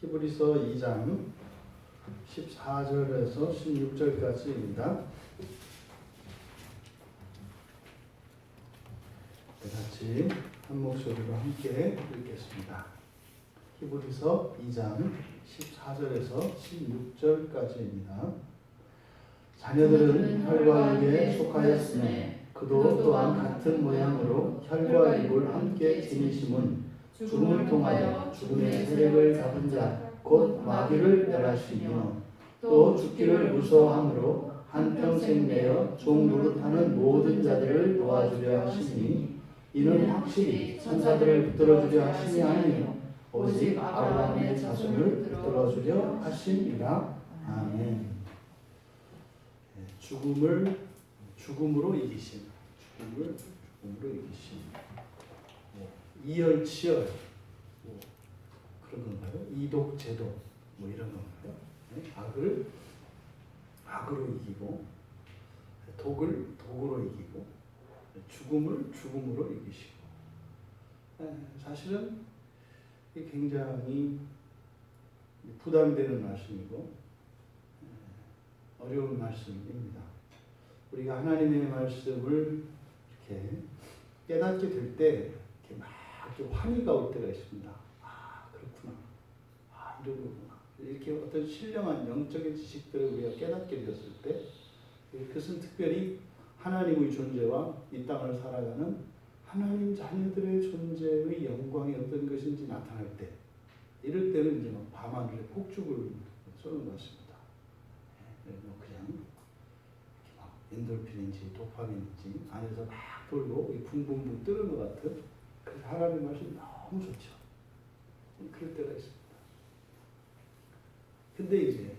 히브리서 2장 14절에서 16절까지입니다. 같이 한 목소리로 함께 읽겠습니다. 히브리서 2장 14절에서 16절까지입니다. 자녀들은 혈과 육에 속하였으매 그도 또한 같은 모양으로 혈과 육을 함께 지니심은 죽음을 통하여 죽음의 세력을 잡은 자 곧 마귀를 멸하시며 또 죽기를 무서워함으로 한평생 내어 종 노릇하는 모든 자들을 도와주려 하시니 이는 확실히 천사들을 붙들어주려 하심이 아니요 오직 아브라함의 자손을 붙들어주려 하심이라. 아멘. 죽음으로 이기심. 죽음으로 이기심. 이열치열. 그런 건가요? 이독제독. 이런 건가요? 악으로 이기고, 독으로 이기고, 죽음으로 이기시고. 사실은 굉장히 부담되는 말씀이고, 어려운 말씀입니다. 우리가 하나님의 말씀을 이렇게 깨닫게 될 때, 이렇게 막 환희가 올 때가 있습니다. 아, 그렇구나. 아, 이런 거구나. 이렇게 어떤 신령한 영적인 지식들을 우리가 깨닫게 되었을 때, 그것은 특별히 하나님의 존재와 이 땅을 살아가는 하나님 자녀들의 존재의 영광이 어떤 것인지 나타날 때, 이럴 때는 이제 밤하늘에 폭죽을 쏘는 것 같습니다. 그냥 이렇게 막 엔돌핀인지 도파민인지 안에서 막 돌고 붕붕붕 뜨는 것 같은 그 하나님의 말씀이 너무 좋죠. 그럴 때가 있습니다. 근데 이제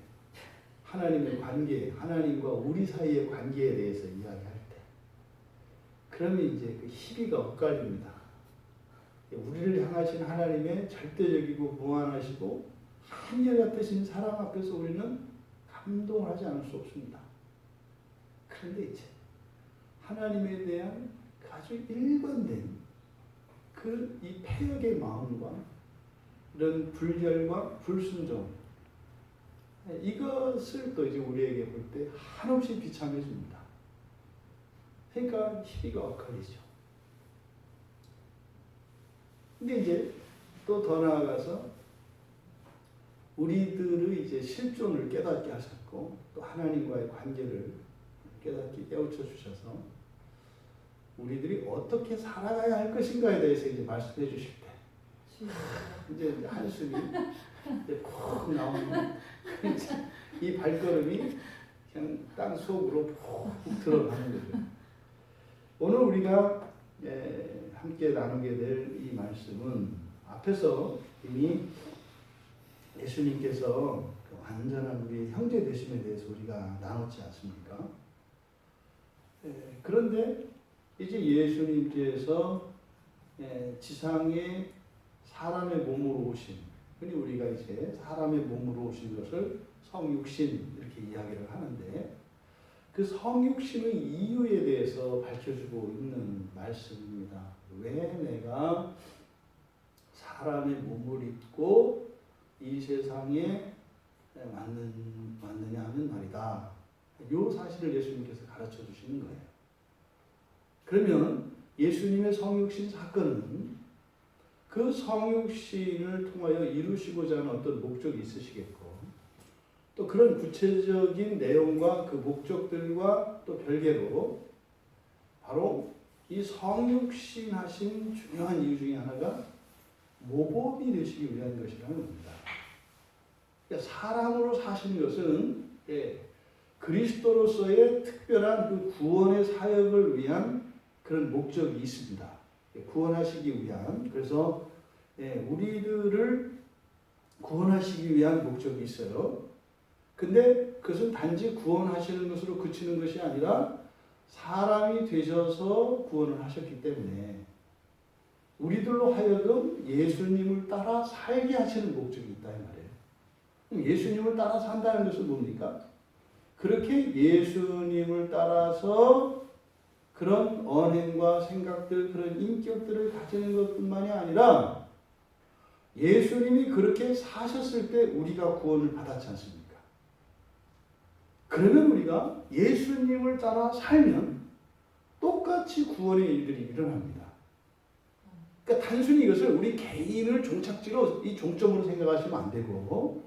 하나님의 관계, 하나님과 우리 사이의 관계에 대해서 이야기할 때, 그러면 이제 그 희비가 엇갈립니다. 우리를 향하신 하나님의 절대적이고 무한하시고 한결같으신 사랑 앞에서 우리는 감동을 하지 않을 수 없습니다. 그런데 이제 하나님에 대한 아주 일관된 이 패역의 마음과 이런 불결과 불순종, 이것을 또 이제 우리에게 볼 때 한없이 비참해 줍니다. 그러니까 희비가 엇갈리죠. 근데 이제 또 더 나아가서 우리들의 이제 실존을 깨닫게 하셨고, 또 하나님과의 관계를 깨닫게 깨우쳐 주셔서 우리들이 어떻게 살아가야 할 것인가에 대해서 이제 말씀해 주실 때, 이제 한숨이 이제 푹 나오는 이 발걸음이 그냥 땅 속으로 푹 들어가는 거죠. 오늘 우리가 함께 나누게 될 이 말씀은 앞에서 이미 예수님께서 완전한 우리 형제 되심에 대해서 우리가 나눴지 않습니까? 그런데 이제 예수님께서 지상에 사람의 몸으로 오신, 흔히 우리가 이제 사람의 몸으로 오신 것을 성육신 이렇게 이야기를 하는데, 그 성육신의 이유에 대해서 밝혀주고 있는 말씀입니다. 왜 내가 사람의 몸을 입고 이 세상에 왔느냐 하는 말이다. 이 사실을 예수님께서 가르쳐 주시는 거예요. 그러면 예수님의 성육신 사건은 그 성육신을 통하여 이루시고자 하는 어떤 목적이 있으시겠고, 또 그런 구체적인 내용과 그 목적들과 또 별개로 바로 이 성육신 하신 중요한 이유 중에 하나가 모범이 되시기 위한 것이라는 겁니다. 그러니까 사람으로 사시는 것은 그리스도로서의 특별한 그 구원의 사역을 위한 그런 목적이 있습니다. 구원하시기 위한, 그래서 우리들을 구원하시기 위한 목적이 있어요. 근데 그것은 단지 구원하시는 것으로 그치는 것이 아니라 사람이 되셔서 구원을 하셨기 때문에 우리들로 하여금 예수님을 따라 살게 하시는 목적이 있다 이 말이에요. 예수님을 따라 산다는 것은 뭡니까? 그렇게 예수님을 따라서 그런 언행과 생각들, 그런 인격들을 가지는 것뿐만이 아니라 예수님이 그렇게 사셨을 때 우리가 구원을 받았지 않습니까? 그러면 우리가 예수님을 따라 살면 똑같이 구원의 일들이 일어납니다. 그러니까 단순히 이것을 우리 개인을 종착지로 이 종점으로 생각하시면 안 되고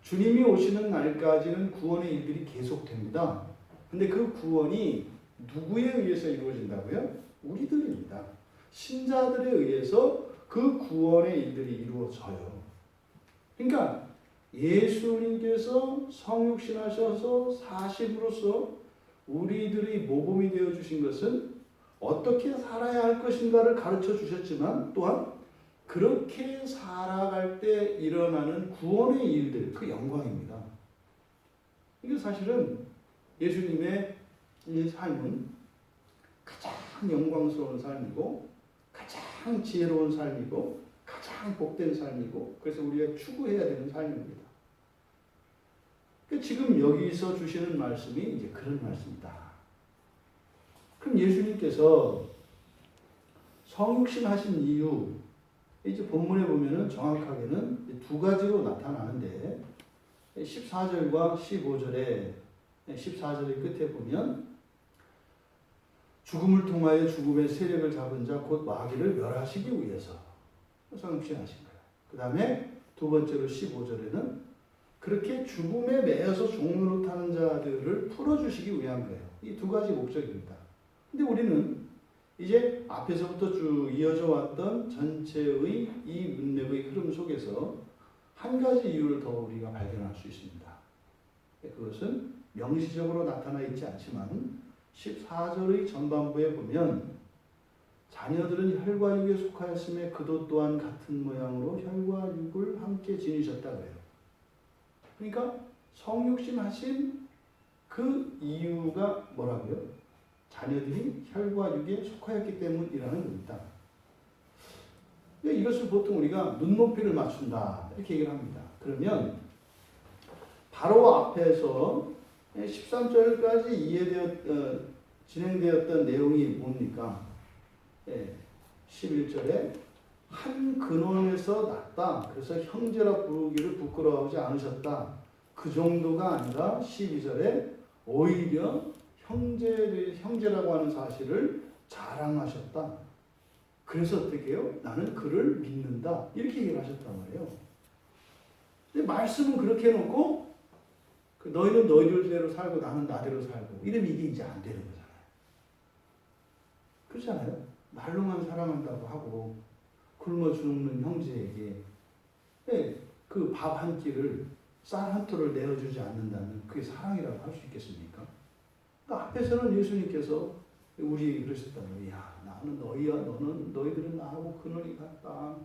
주님이 오시는 날까지는 구원의 일들이 계속됩니다. 근데 그 구원이 누구에 의해서 이루어진다고요? 우리들입니다. 신자들에 의해서 그 구원의 일들이 이루어져요. 그러니까 예수님께서 성육신하셔서 사심으로써 우리들의 모범이 되어 주신 것은 어떻게 살아야 할 것인가를 가르쳐 주셨지만 또한 그렇게 살아갈 때 일어나는 구원의 일들, 그 영광입니다. 이게 사실은 예수님의 이 삶은 가장 영광스러운 삶이고 가장 지혜로운 삶이고 가장 복된 삶이고 그래서 우리가 추구해야 되는 삶입니다. 그러니까 지금 여기서 주시는 말씀이 이제 그런 말씀이다. 그럼 예수님께서 성육신 하신 이유, 이제 본문에 보면은 정확하게는 두 가지로 나타나는데 14절과 15절에 14절의 끝에 보면 죽음을 통하여 죽음의 세력을 잡은 자 곧 마귀를 멸하시기 위해서 성육신 하신 거예요. 그 다음에 두 번째로 15절에는 그렇게 죽음에 매여서 종로로 타는 자들을 풀어주시기 위한 거예요. 이 두 가지 목적입니다. 근데 우리는 이제 앞에서부터 쭉 이어져 왔던 전체의 이 문맥의 흐름 속에서 한 가지 이유를 더 우리가 발견할 수 있습니다. 그것은 명시적으로 나타나 있지 않지만 14절의 전반부에 보면 자녀들은 혈과 육에 속하였음에 그도 또한 같은 모양으로 혈과 육을 함께 지니셨다고 해요. 그러니까 성육신 하신 그 이유가 뭐라고요? 자녀들이 혈과 육에 속하였기 때문이라는 겁니다. 이것을 보통 우리가 눈높이를 맞춘다 이렇게 얘기를 합니다. 그러면 바로 앞에서 13절까지 진행되었던 내용이 뭡니까? 11절에 한 근원에서 났다. 그래서 형제라 부르기를 부끄러워하지 않으셨다. 그 정도가 아니라 12절에 오히려 형제라고 하는 사실을 자랑하셨다. 그래서 어떻게 해요? 나는 그를 믿는다. 이렇게 얘기를 하셨단 말이에요. 근데 말씀은 그렇게 해놓고 너희는 너희들대로 살고 나는 나대로 살고 이러면 이게 이제 안 되는 거잖아요. 그렇잖아요. 말로만 사랑한다고 하고 굶어 죽는 형제에게 그 밥 한 끼를 쌀 한 톨을 내어주지 않는다면 그게 사랑이라고 할 수 있겠습니까? 그러니까 앞에서는 예수님께서 우리에게 그러셨단 말이에요. 야, 나는 너희야, 너희들은 나하고 근원이 같다.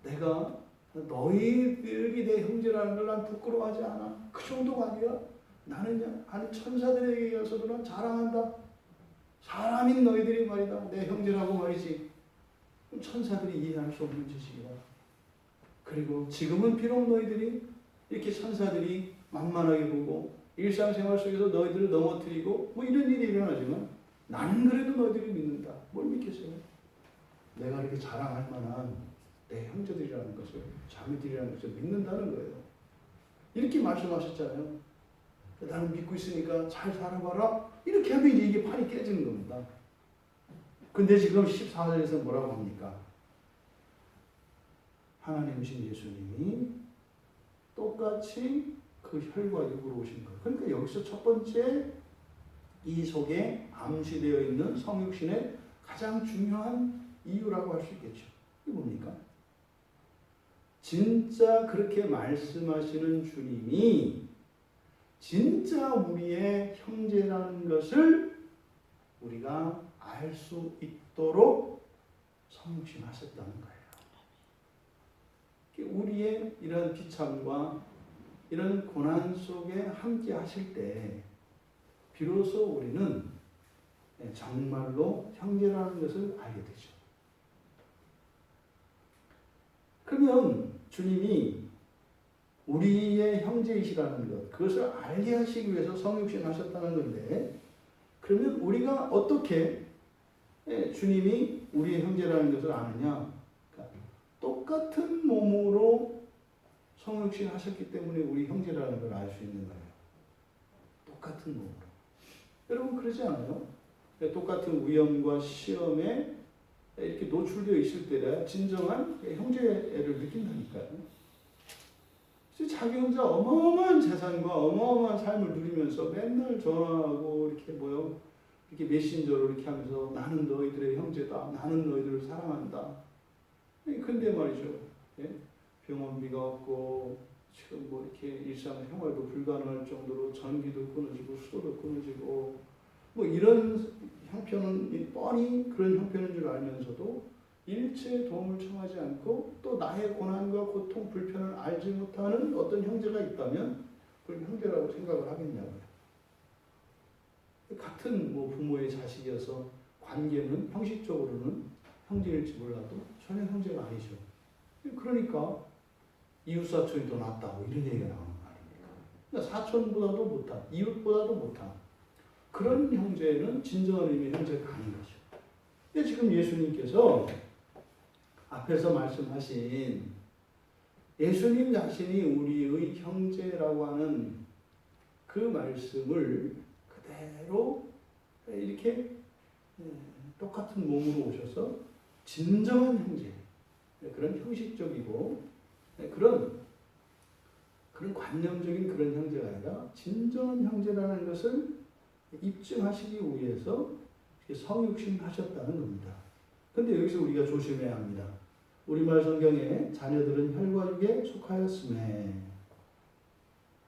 내가 너희들이 내 형제라는 걸 난 부끄러워하지 않아. 그 정도가 아니라 나는 아니 천사들에게 이어서도 난 자랑한다. 사람인 너희들이 말이다. 내 형제라고 말이지. 천사들이 이해할 수 없는 지식이다. 그리고 지금은 비록 너희들이 이렇게 천사들이 만만하게 보고 일상생활 속에서 너희들을 넘어뜨리고 뭐 이런 일이 일어나지만 나는 그래도 너희들이 믿는다. 뭘 믿겠어요? 내가 이렇게 자랑할 만한 내 형제들이라는 것을 자매들이라는 것을 믿는다는 거예요. 이렇게 말씀하셨잖아요. 나는 믿고 있으니까 잘 살아봐라. 이렇게 하면 이게 판이 깨지는 겁니다. 근데 지금 14절에서 뭐라고 합니까? 하나님이신 예수님이 똑같이 그 혈과 육으로 오신 거예요. 그러니까 여기서 첫 번째 이 속에 암시되어 있는 성육신의 가장 중요한 이유라고 할 수 있겠죠. 이게 뭡니까? 진짜 그렇게 말씀하시는 주님이 진짜 우리의 형제라는 것을 우리가 알 수 있도록 성육신하셨다는 거예요. 우리의 이런 비참과 이런 고난 속에 함께 하실 때 비로소 우리는 정말로 형제라는 것을 알게 되죠. 그러면 주님이 우리의 형제이시라는 것, 그것을 알게 하시기 위해서 성육신 하셨다는 건데, 그러면 우리가 어떻게 주님이 우리의 형제라는 것을 아느냐? 그러니까 똑같은 몸으로 성육신 하셨기 때문에 우리 형제라는 걸 알 수 있는 거예요. 똑같은 몸으로. 여러분 그러지 않아요? 똑같은 위험과 시험에 이렇게 노출되어 있을 때가 진정한 형제를 느낀다니까요. 자기 혼자 어마어마한 재산과 어마어마한 삶을 누리면서 맨날 전화하고 이렇게 이렇게 메신저로 이렇게 하면서 나는 너희들의 형제다. 나는 너희들을 사랑한다. 근데 말이죠. 병원비가 없고 지금 이렇게 일상생활도 불가능할 정도로 전기도 끊어지고 수도도 끊어지고 이런 형편은 뻔히 그런 형편인 줄 알면서도 일체의 도움을 청하지 않고 또 나의 고난과 고통, 불편을 알지 못하는 어떤 형제가 있다면 그걸 형제라고 생각을 하겠냐고요. 같은 부모의 자식이어서 관계는 형식적으로는 형제일지 몰라도 전혀 형제가 아니죠. 그러니까 이웃사촌이 더 낫다고 이런 얘기가 나오는 거 아닙니까? 그러니까 사촌보다도 못한, 이웃보다도 못한 그런 형제는 진정한 의미의 형제가 아닌 거죠. 근데 지금 예수님께서 앞에서 말씀하신 예수님 자신이 우리의 형제라고 하는 그 말씀을 그대로 이렇게 똑같은 몸으로 오셔서 진정한 형제, 그런 형식적이고 그런 관념적인 그런 형제가 아니라 진정한 형제라는 것을 입증하시기 위해서 성육신 하셨다는 겁니다. 근데 여기서 우리가 조심해야 합니다. 우리말 성경에 자녀들은 혈과 육에 속하였음에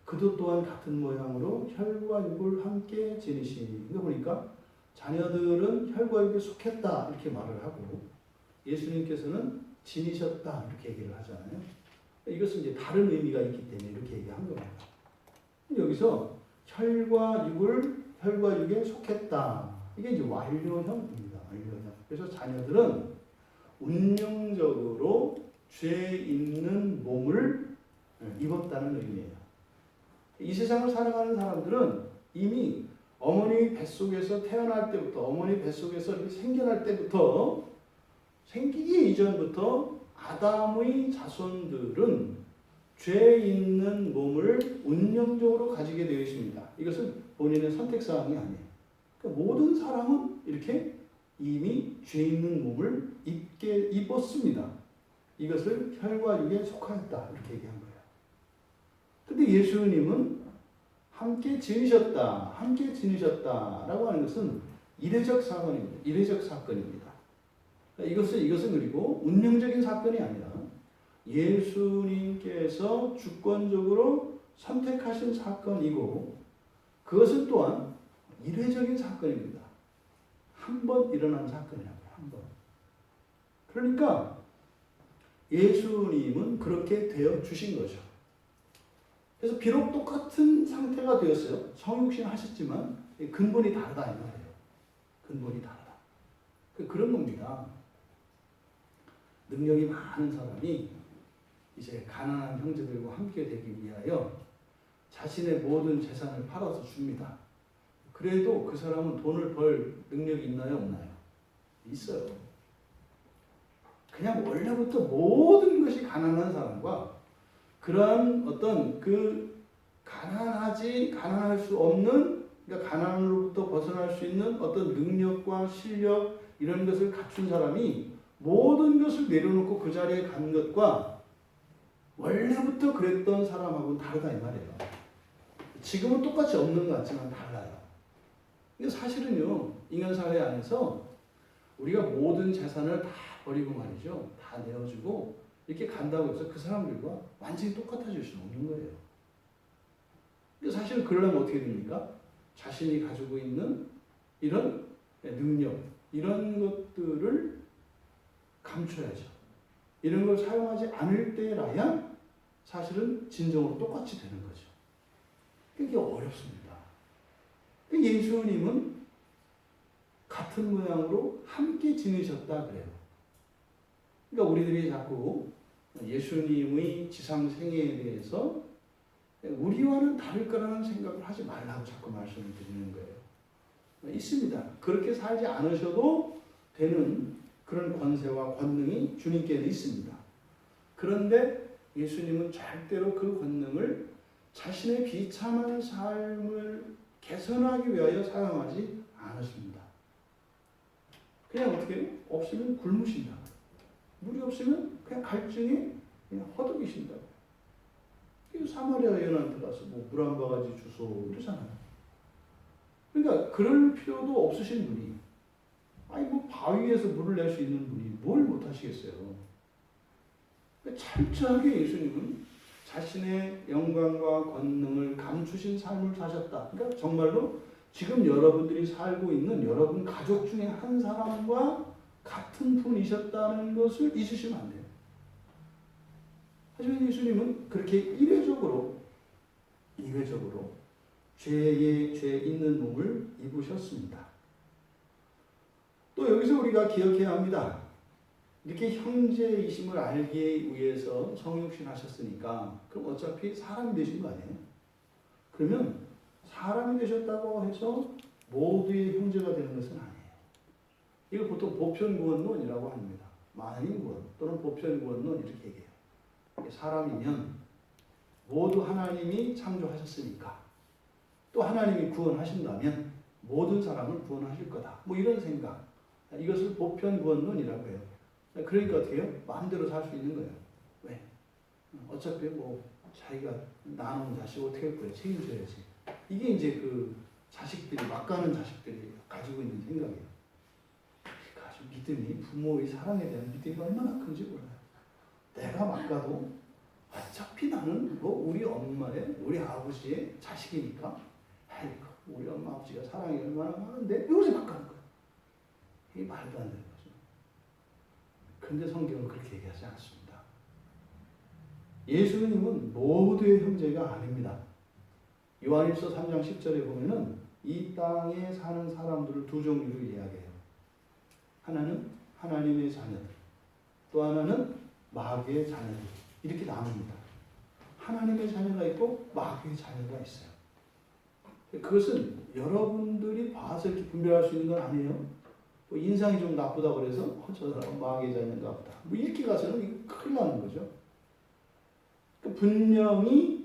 그도 또한 같은 모양으로 혈과 육을 함께 지니시니. 이거 보니까 자녀들은 혈과 육에 속했다 이렇게 말을 하고 예수님께서는 지니셨다 이렇게 얘기를 하잖아요. 이것은 이제 다른 의미가 있기 때문에 이렇게 얘기한 겁니다. 여기서 혈과 육에 속했다. 이게 이제 완료형입니다. 완료형. 그래서 자녀들은 운명적으로 죄 있는 몸을 입었다는 의미예요. 이 세상을 살아가는 사람들은 이미 어머니 뱃속에서 태어날 때부터, 어머니 뱃속에서 생겨날 때부터, 생기기 이전부터 아담의 자손들은 죄 있는 몸을 운명적으로 가지게 되어 있습니다. 이것은 본인의 선택사항이 아니에요. 그러니까 모든 사람은 이렇게 이미 죄 있는 몸을 입었습니다. 이것을 혈과 육에 속하였다 이렇게 얘기한 거예요. 근데 예수님은 함께 지으셨다라고 하는 것은 이례적 사건입니다. 이례적 사건입니다. 이것은 그리고 운명적인 사건이 아니라 예수님께서 주권적으로 선택하신 사건이고 그것은 또한 이례적인 사건입니다. 한 번 일어난 사건이라고요. 한 번. 그러니까 예수님은 그렇게 되어 주신 거죠. 그래서 비록 똑같은 상태가 되었어요. 성육신 하셨지만 근본이 다르다 이 말이에요. 근본이 다르다. 그런 겁니다. 능력이 많은 사람이 이제 가난한 형제들과 함께 되기 위하여 자신의 모든 재산을 팔아서 줍니다. 그래도 그 사람은 돈을 벌 능력이 있나요? 없나요? 있어요. 그냥 원래부터 모든 것이 가난한 사람과 그러한 어떤 가난할 수 없는, 그러니까 가난으로부터 벗어날 수 있는 어떤 능력과 실력 이런 것을 갖춘 사람이 모든 것을 내려놓고 그 자리에 간 것과 원래부터 그랬던 사람하고는 다르다 이 말이에요. 지금은 똑같이 없는 것 같지만 달라요. 근데 사실은요, 인간 사회 안에서 우리가 모든 재산을 다 버리고 말이죠. 다 내어주고 이렇게 간다고 해서 그 사람들과 완전히 똑같아질 수는 없는 거예요. 근데 사실 그러려면 어떻게 됩니까? 자신이 가지고 있는 이런 능력, 이런 것들을 감춰야죠. 이런 걸 사용하지 않을 때라야 사실은 진정으로 똑같이 되는 거죠. 그게 어렵습니다. 예수님은 같은 모양으로 함께 지내셨다 그래요. 그러니까 우리들이 자꾸 예수님의 지상 생애에 대해서 우리와는 다를 거라는 생각을 하지 말라고 자꾸 말씀을 드리는 거예요. 있습니다. 그렇게 살지 않으셔도 되는 그런 권세와 권능이 주님께는 있습니다. 그런데 예수님은 절대로 그 권능을 자신의 비참한 삶을 개선하기 위하여 사용하지 않으십니다. 그냥 어떻게 해요? 없으면 굶으신다. 물이 없으면 그냥 갈증에 그냥 허덕이신다. 사마리아 여인한테 가서 뭐 물 한 바가지 주소 이러잖아요. 그러니까 그럴 필요도 없으신 분이, 아니 뭐 바위에서 물을 낼 수 있는 분이 뭘 못하시겠어요. 그러니까 철저하게 예수님은 자신의 영광과 권능을 감추신 삶을 사셨다. 그러니까 정말로 지금 여러분들이 살고 있는 여러분 가족 중에 한 사람과 같은 분이셨다는 것을 잊으시면 안 돼요. 하지만 예수님은 그렇게 이례적으로 죄 있는 몸을 입으셨습니다. 또 여기서 우리가 기억해야 합니다. 이렇게 형제이심을 알기 위해서 성육신 하셨으니까 그럼 어차피 사람이 되신 거 아니에요? 그러면 사람이 되셨다고 해서 모두의 형제가 되는 것은 아니에요. 이걸 보통 보편구원론이라고 합니다. 만인구원 또는 보편구원론 이렇게 얘기해요. 사람이면 모두 하나님이 창조하셨으니까 또 하나님이 구원하신다면 모든 사람을 구원하실 거다. 뭐 이런 생각. 이것을 보편구원론이라고 해요. 그러니까 어떻게 해요? 마음대로 살 수 있는 거예요. 왜? 어차피 뭐 자기가 낳아놓은 자식 어떻게 할 거예요? 책임져야지. 이게 이제 그 자식들이, 막 가는 자식들이 가지고 있는 생각이에요. 아주 믿음이, 부모의 사랑에 대한 믿음이 얼마나 큰지 몰라요. 내가 막 가도 어차피 나는 뭐 우리 엄마의, 우리 아버지의 자식이니까, 아이고 우리 엄마 아버지가 사랑이 얼마나 많은데 여기서 막 가는 거예요. 이게 말도 안 되는 거죠. 그런데 성경은 그렇게 얘기하지 않습니다. 예수님은 모두의 형제가 아닙니다. 요한일서 3장 10절에 보면은 이 땅에 사는 사람들을 두 종류로 이야기해요. 하나는 하나님의 자녀들, 또 하나는 마귀의 자녀들. 이렇게 나눕니다. 하나님의 자녀가 있고 마귀의 자녀가 있어요. 그것은 여러분들이 봐서 이렇게 분별할 수 있는 건 아니에요. 뭐 인상이 좀 나쁘다고 그래서 저 사람은 마귀의 자녀인가 보다. 뭐 이렇게 가서는 이거 큰일 나는 거죠. 분명히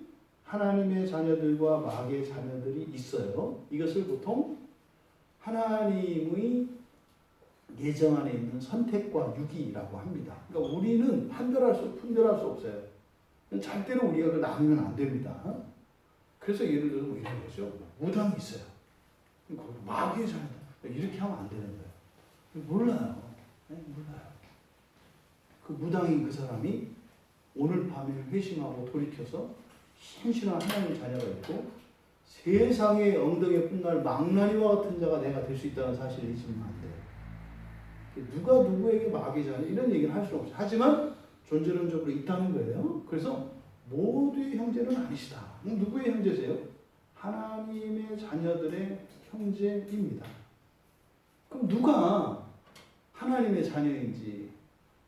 하나님의 자녀들과 마귀의 자녀들이 있어요. 이것을 보통 하나님의 예정 안에 있는 선택과 유기라고 합니다. 그러니까 우리는 분별할 수 없어요. 절대로 우리가 그걸 나누면 안 됩니다. 그래서 예를 들어서 뭐 이런 거죠. 무당이 있어요. 마귀의 자녀다. 이렇게 하면 안 되는 거예요. 몰라요. 몰라요. 그 무당인 그 사람이 오늘 밤에 회심하고 돌이켜서 신실한 하나님의 자녀가 있고 세상의 엉덩이에 뿜날 망나니와 같은 자가 내가 될 수 있다는 사실을 잊으면 안 돼요. 누가 누구에게 마귀의 자녀 이런 얘기는 할 수 없어요. 하지만 존재론적으로 있다는 거예요. 그래서 모두의 형제는 아니시다. 누구의 형제세요? 하나님의 자녀들의 형제입니다. 그럼 누가 하나님의 자녀인지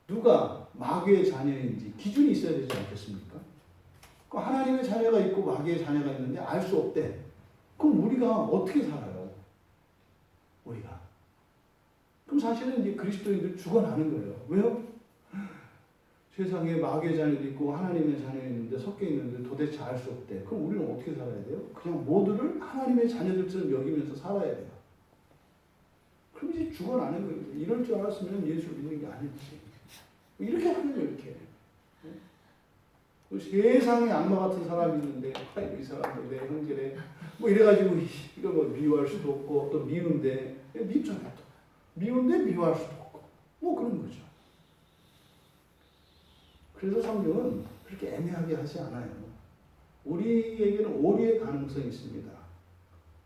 누가 마귀의 자녀인지 기준이 있어야 되지 않겠습니까? 하나님의 자녀가 있고 마귀의 자녀가 있는데 알 수 없대. 그럼 우리가 어떻게 살아요? 우리가. 그럼 사실은 이제 그리스도인들 죽어나는 거예요. 왜요? 세상에 마귀의 자녀도 있고 하나님의 자녀도 있는데 섞여 있는데 도대체 알 수 없대. 그럼 우리는 어떻게 살아야 돼요? 그냥 모두를 하나님의 자녀들처럼 여기면서 살아야 돼요. 그럼 이제 죽어나는 거예요. 이럴 줄 알았으면 예수 믿는 게 아니지. 이렇게 하는 거예요, 이렇게. 세상에 악마 같은 사람이 있는데, 이 사람도 내 형제래. 뭐 이래가지고, 이거 뭐 미워할 수도 없고, 또 미운데, 밉잖아요. 또. 미운데 미워할 수도 없고. 뭐 그런 거죠. 그래서 성경은 그렇게 애매하게 하지 않아요. 우리에게는 오류의 가능성이 있습니다.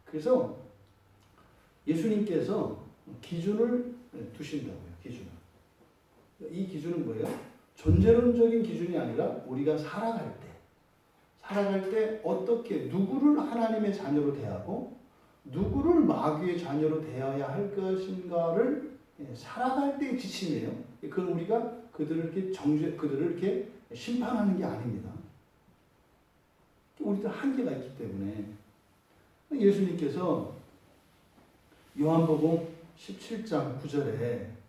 그래서 예수님께서 기준을 두신다고요, 기준을. 이 기준은 뭐예요? 존재론적인 기준이 아니라 우리가 살아갈 때 어떻게 누구를 하나님의 자녀로 대하고 누구를 마귀의 자녀로 대해야 할 것인가를 살아갈 때의 지침이에요. 그건 우리가 그들을 이렇게 심판하는 게 아닙니다. 우리도 한계가 있기 때문에 예수님께서 요한복음 17장 9절에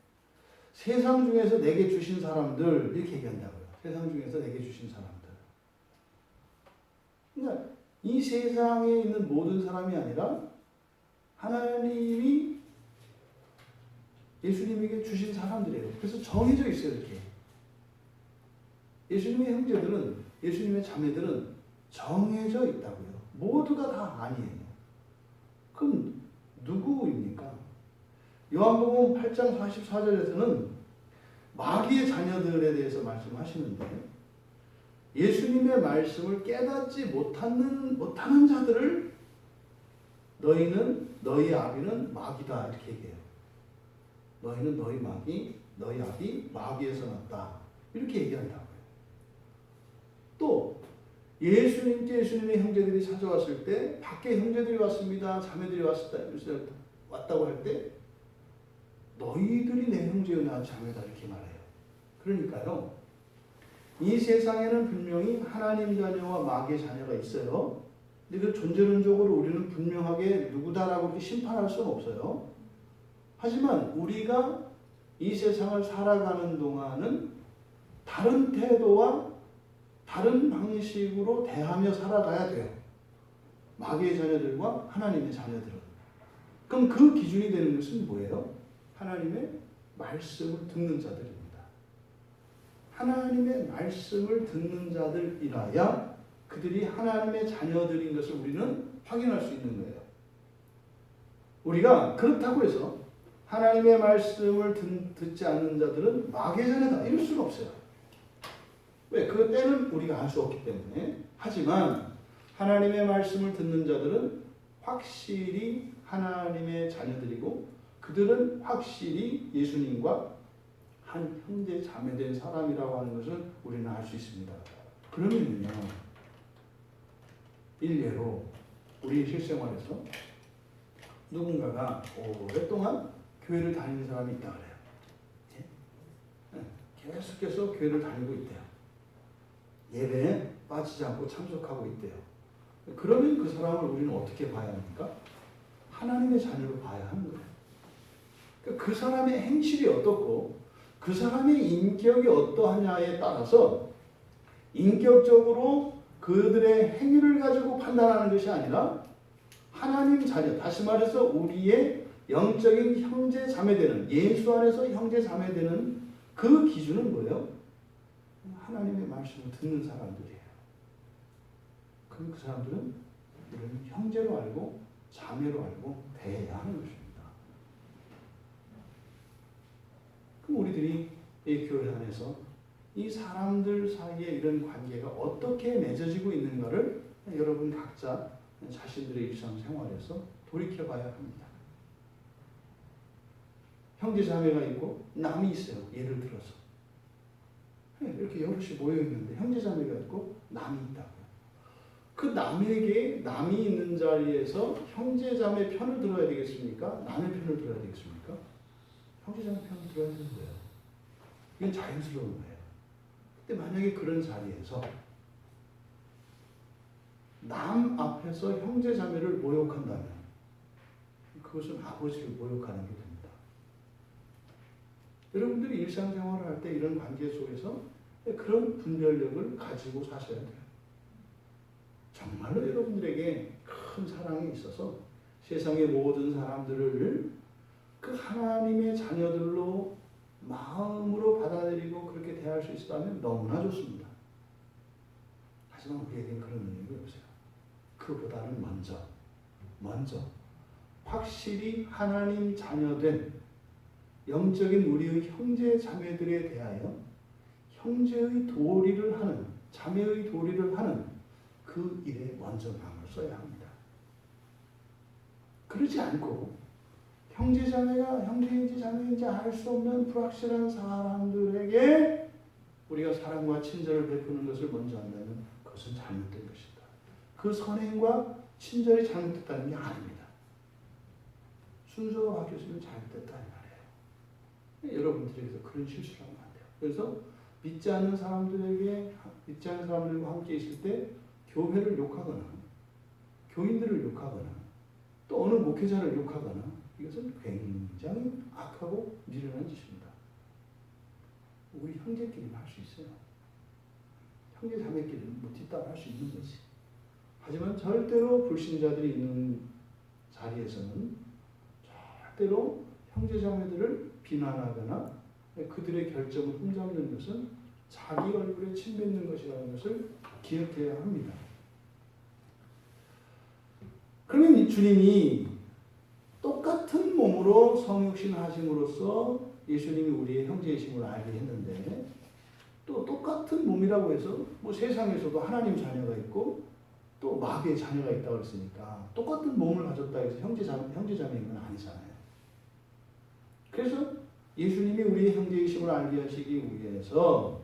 세상 중에서 내게 주신 사람들 이렇게 얘기한다고요. 세상 중에서 내게 주신 사람들. 그러니까 이 세상에 있는 모든 사람이 아니라 하나님이 예수님에게 주신 사람들이에요. 그래서 정해져 있어요, 이렇게. 예수님의 형제들은, 예수님의 자매들은 정해져 있다고요. 모두가 다 아니에요. 그럼 누구입니까? 요한복음 8장 44절에서는 마귀의 자녀들에 대해서 말씀하시는데 예수님의 말씀을 깨닫지 못하는 자들을 너희 아비는 마귀다 이렇게 얘기해요. 너희는 너희 아비 마귀에서 났다 이렇게 얘기한다고요. 또 예수님의 형제들이 찾아왔을 때 밖에 형제들이 왔습니다. 자매들이 왔다고 할 때 너희들이 내 형제요 나 자매다 이렇게 말해요. 그러니까요. 이 세상에는 분명히 하나님 자녀와 마귀의 자녀가 있어요. 근데 그 존재론적으로 우리는 분명하게 누구다라고 이렇게 심판할 수는 없어요. 하지만 우리가 이 세상을 살아가는 동안은 다른 태도와 다른 방식으로 대하며 살아가야 돼요. 마귀의 자녀들과 하나님의 자녀들은. 그럼 그 기준이 되는 것은 뭐예요? 하나님의 말씀을 듣는 자들입니다. 하나님의 말씀을 듣는 자들이라야 그들이 하나님의 자녀들인 것을 우리는 확인할 수 있는 거예요. 우리가 그렇다고 해서 하나님의 말씀을 듣지 않는 자들은 마귀의 자녀다 이럴 수는 없어요. 왜? 그 때는 우리가 알 수 없기 때문에. 하지만 하나님의 말씀을 듣는 자들은 확실히 하나님의 자녀들이고 그들은 확실히 예수님과 한 형제 자매된 사람이라고 하는 것을 우리는 알 수 있습니다. 그러면요, 일례로 우리 실생활에서 누군가가 오랫동안 교회를 다니는 사람이 있다 그래요. 계속해서 교회를 다니고 있대요. 예배에 빠지지 않고 참석하고 있대요. 그러면 그 사람을 우리는 어떻게 봐야 합니까? 하나님의 자녀로 봐야 하는 거예요. 그 사람의 행실이 어떻고 그 사람의 인격이 어떠하냐에 따라서 인격적으로 그들의 행위를 가지고 판단하는 것이 아니라 하나님 자녀, 다시 말해서 우리의 영적인 형제 자매되는, 예수 안에서 형제 자매되는 그 기준은 뭐예요? 하나님의 말씀을 듣는 사람들이에요. 그 사람들은 우리는 형제로 알고 자매로 알고 대해야 하는 것입니다. 그럼 우리들이 이 교회 안에서 이 사람들 사이에 이런 관계가 어떻게 맺어지고 있는가를 여러분 각자 자신들의 일상생활에서 돌이켜봐야 합니다. 형제 자매가 있고 남이 있어요. 예를 들어서 이렇게 여럿이 모여있는데 형제 자매가 있고 남이 있다고요. 그 남에게 남이 있는 자리에서 형제 자매 편을 들어야 되겠습니까? 남의 편을 들어야 되겠습니까? 형제 자매 편을 들어야 되는 거예요. 이건 자연스러운 거예요. 근데 만약에 그런 자리에서 남 앞에서 형제 자매를 모욕한다면 그것은 아버지를 모욕하는 게 됩니다. 여러분들이 일상생활을 할 때 이런 관계 속에서 그런 분별력을 가지고 사셔야 돼요. 정말로 여러분들에게 큰 사랑이 있어서 세상의 모든 사람들을 그 하나님의 자녀들로 마음으로 받아들이고 그렇게 대할 수 있다면 너무나 좋습니다. 하지만 우리에겐 그런 능력이 없어요. 그보다는 먼저 확실히 하나님 자녀된 영적인 우리의 형제 자매들에 대하여 형제의 도리를 하는, 자매의 도리를 하는 그 일에 먼저 마음을 써야 합니다. 그러지 않고 형제자매가 형제인지 자매인지 알 수 없는 불확실한 사람들에게 우리가 사랑과 친절을 베푸는 것을 먼저 한다면 그것은 잘못된 것이다. 그 선행과 친절이 잘못됐다는 게 아닙니다. 순서가 바뀌었으면 잘못됐다 이 말이에요. 여러분들에게서 그런 실수를 하면 안 돼요. 그래서 믿지 않는 사람들과 함께 있을 때 교회를 욕하거나 교인들을 욕하거나 또 어느 목회자를 욕하거나 이것은 굉장히 악하고 미련한 짓입니다. 우리 형제끼리 할 수 있어요. 형제 자매끼리 뭐 뒷담화할 수 있는 거지. 하지만 절대로 불신자들이 있는 자리에서는 절대로 형제 자매들을 비난하거나 그들의 결정을 흠잡는 것은 자기 얼굴에 침 뱉는 것이라는 것을 기억해야 합니다. 그러면 이 주님이 똑같은 몸으로 성육신 하심으로써 예수님이 우리의 형제이심을 알게 했는데, 또 똑같은 몸이라고 해서 뭐 세상에서도 하나님 자녀가 있고 또 마귀의 자녀가 있다고 했으니까 똑같은 몸을 가졌다 해서 형제자매인 건 아니잖아요. 그래서 예수님이 우리의 형제이심을 알게 하시기 위해서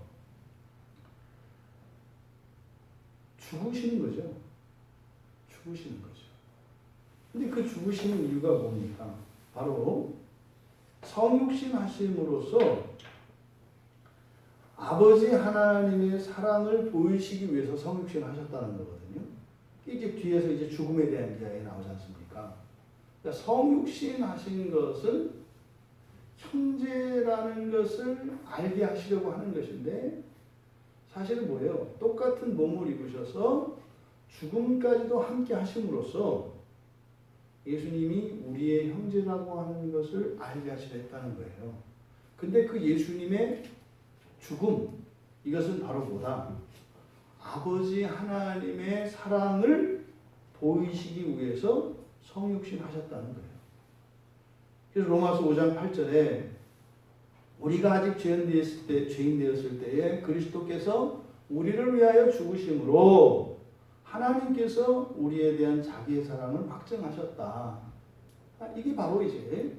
죽으시는 거죠. 죽으시는 거죠. 근데 그 죽으시는 이유가 뭡니까? 바로 성육신 하심으로써 아버지 하나님의 사랑을 보이시기 위해서 성육신 하셨다는 거거든요. 이제 뒤에서 이제 죽음에 대한 이야기 나오지 않습니까? 그러니까 성육신 하신 것은 형제라는 것을 알게 하시려고 하는 것인데, 사실은 뭐예요? 똑같은 몸을 입으셔서 죽음까지도 함께 하심으로써 예수님이 우리의 형제라고 하는 것을 알게 하시려 했다는 거예요. 근데 그 예수님의 죽음, 이것은 바로 뭐다? 아버지 하나님의 사랑을 보이시기 위해서 성육신 하셨다는 거예요. 그래서 로마서 5장 8절에 우리가 아직 죄인 되었을 때에 그리스도께서 우리를 위하여 죽으심으로 하나님께서 우리에 대한 자기의 사랑을 확증하셨다. 이게 바로 이제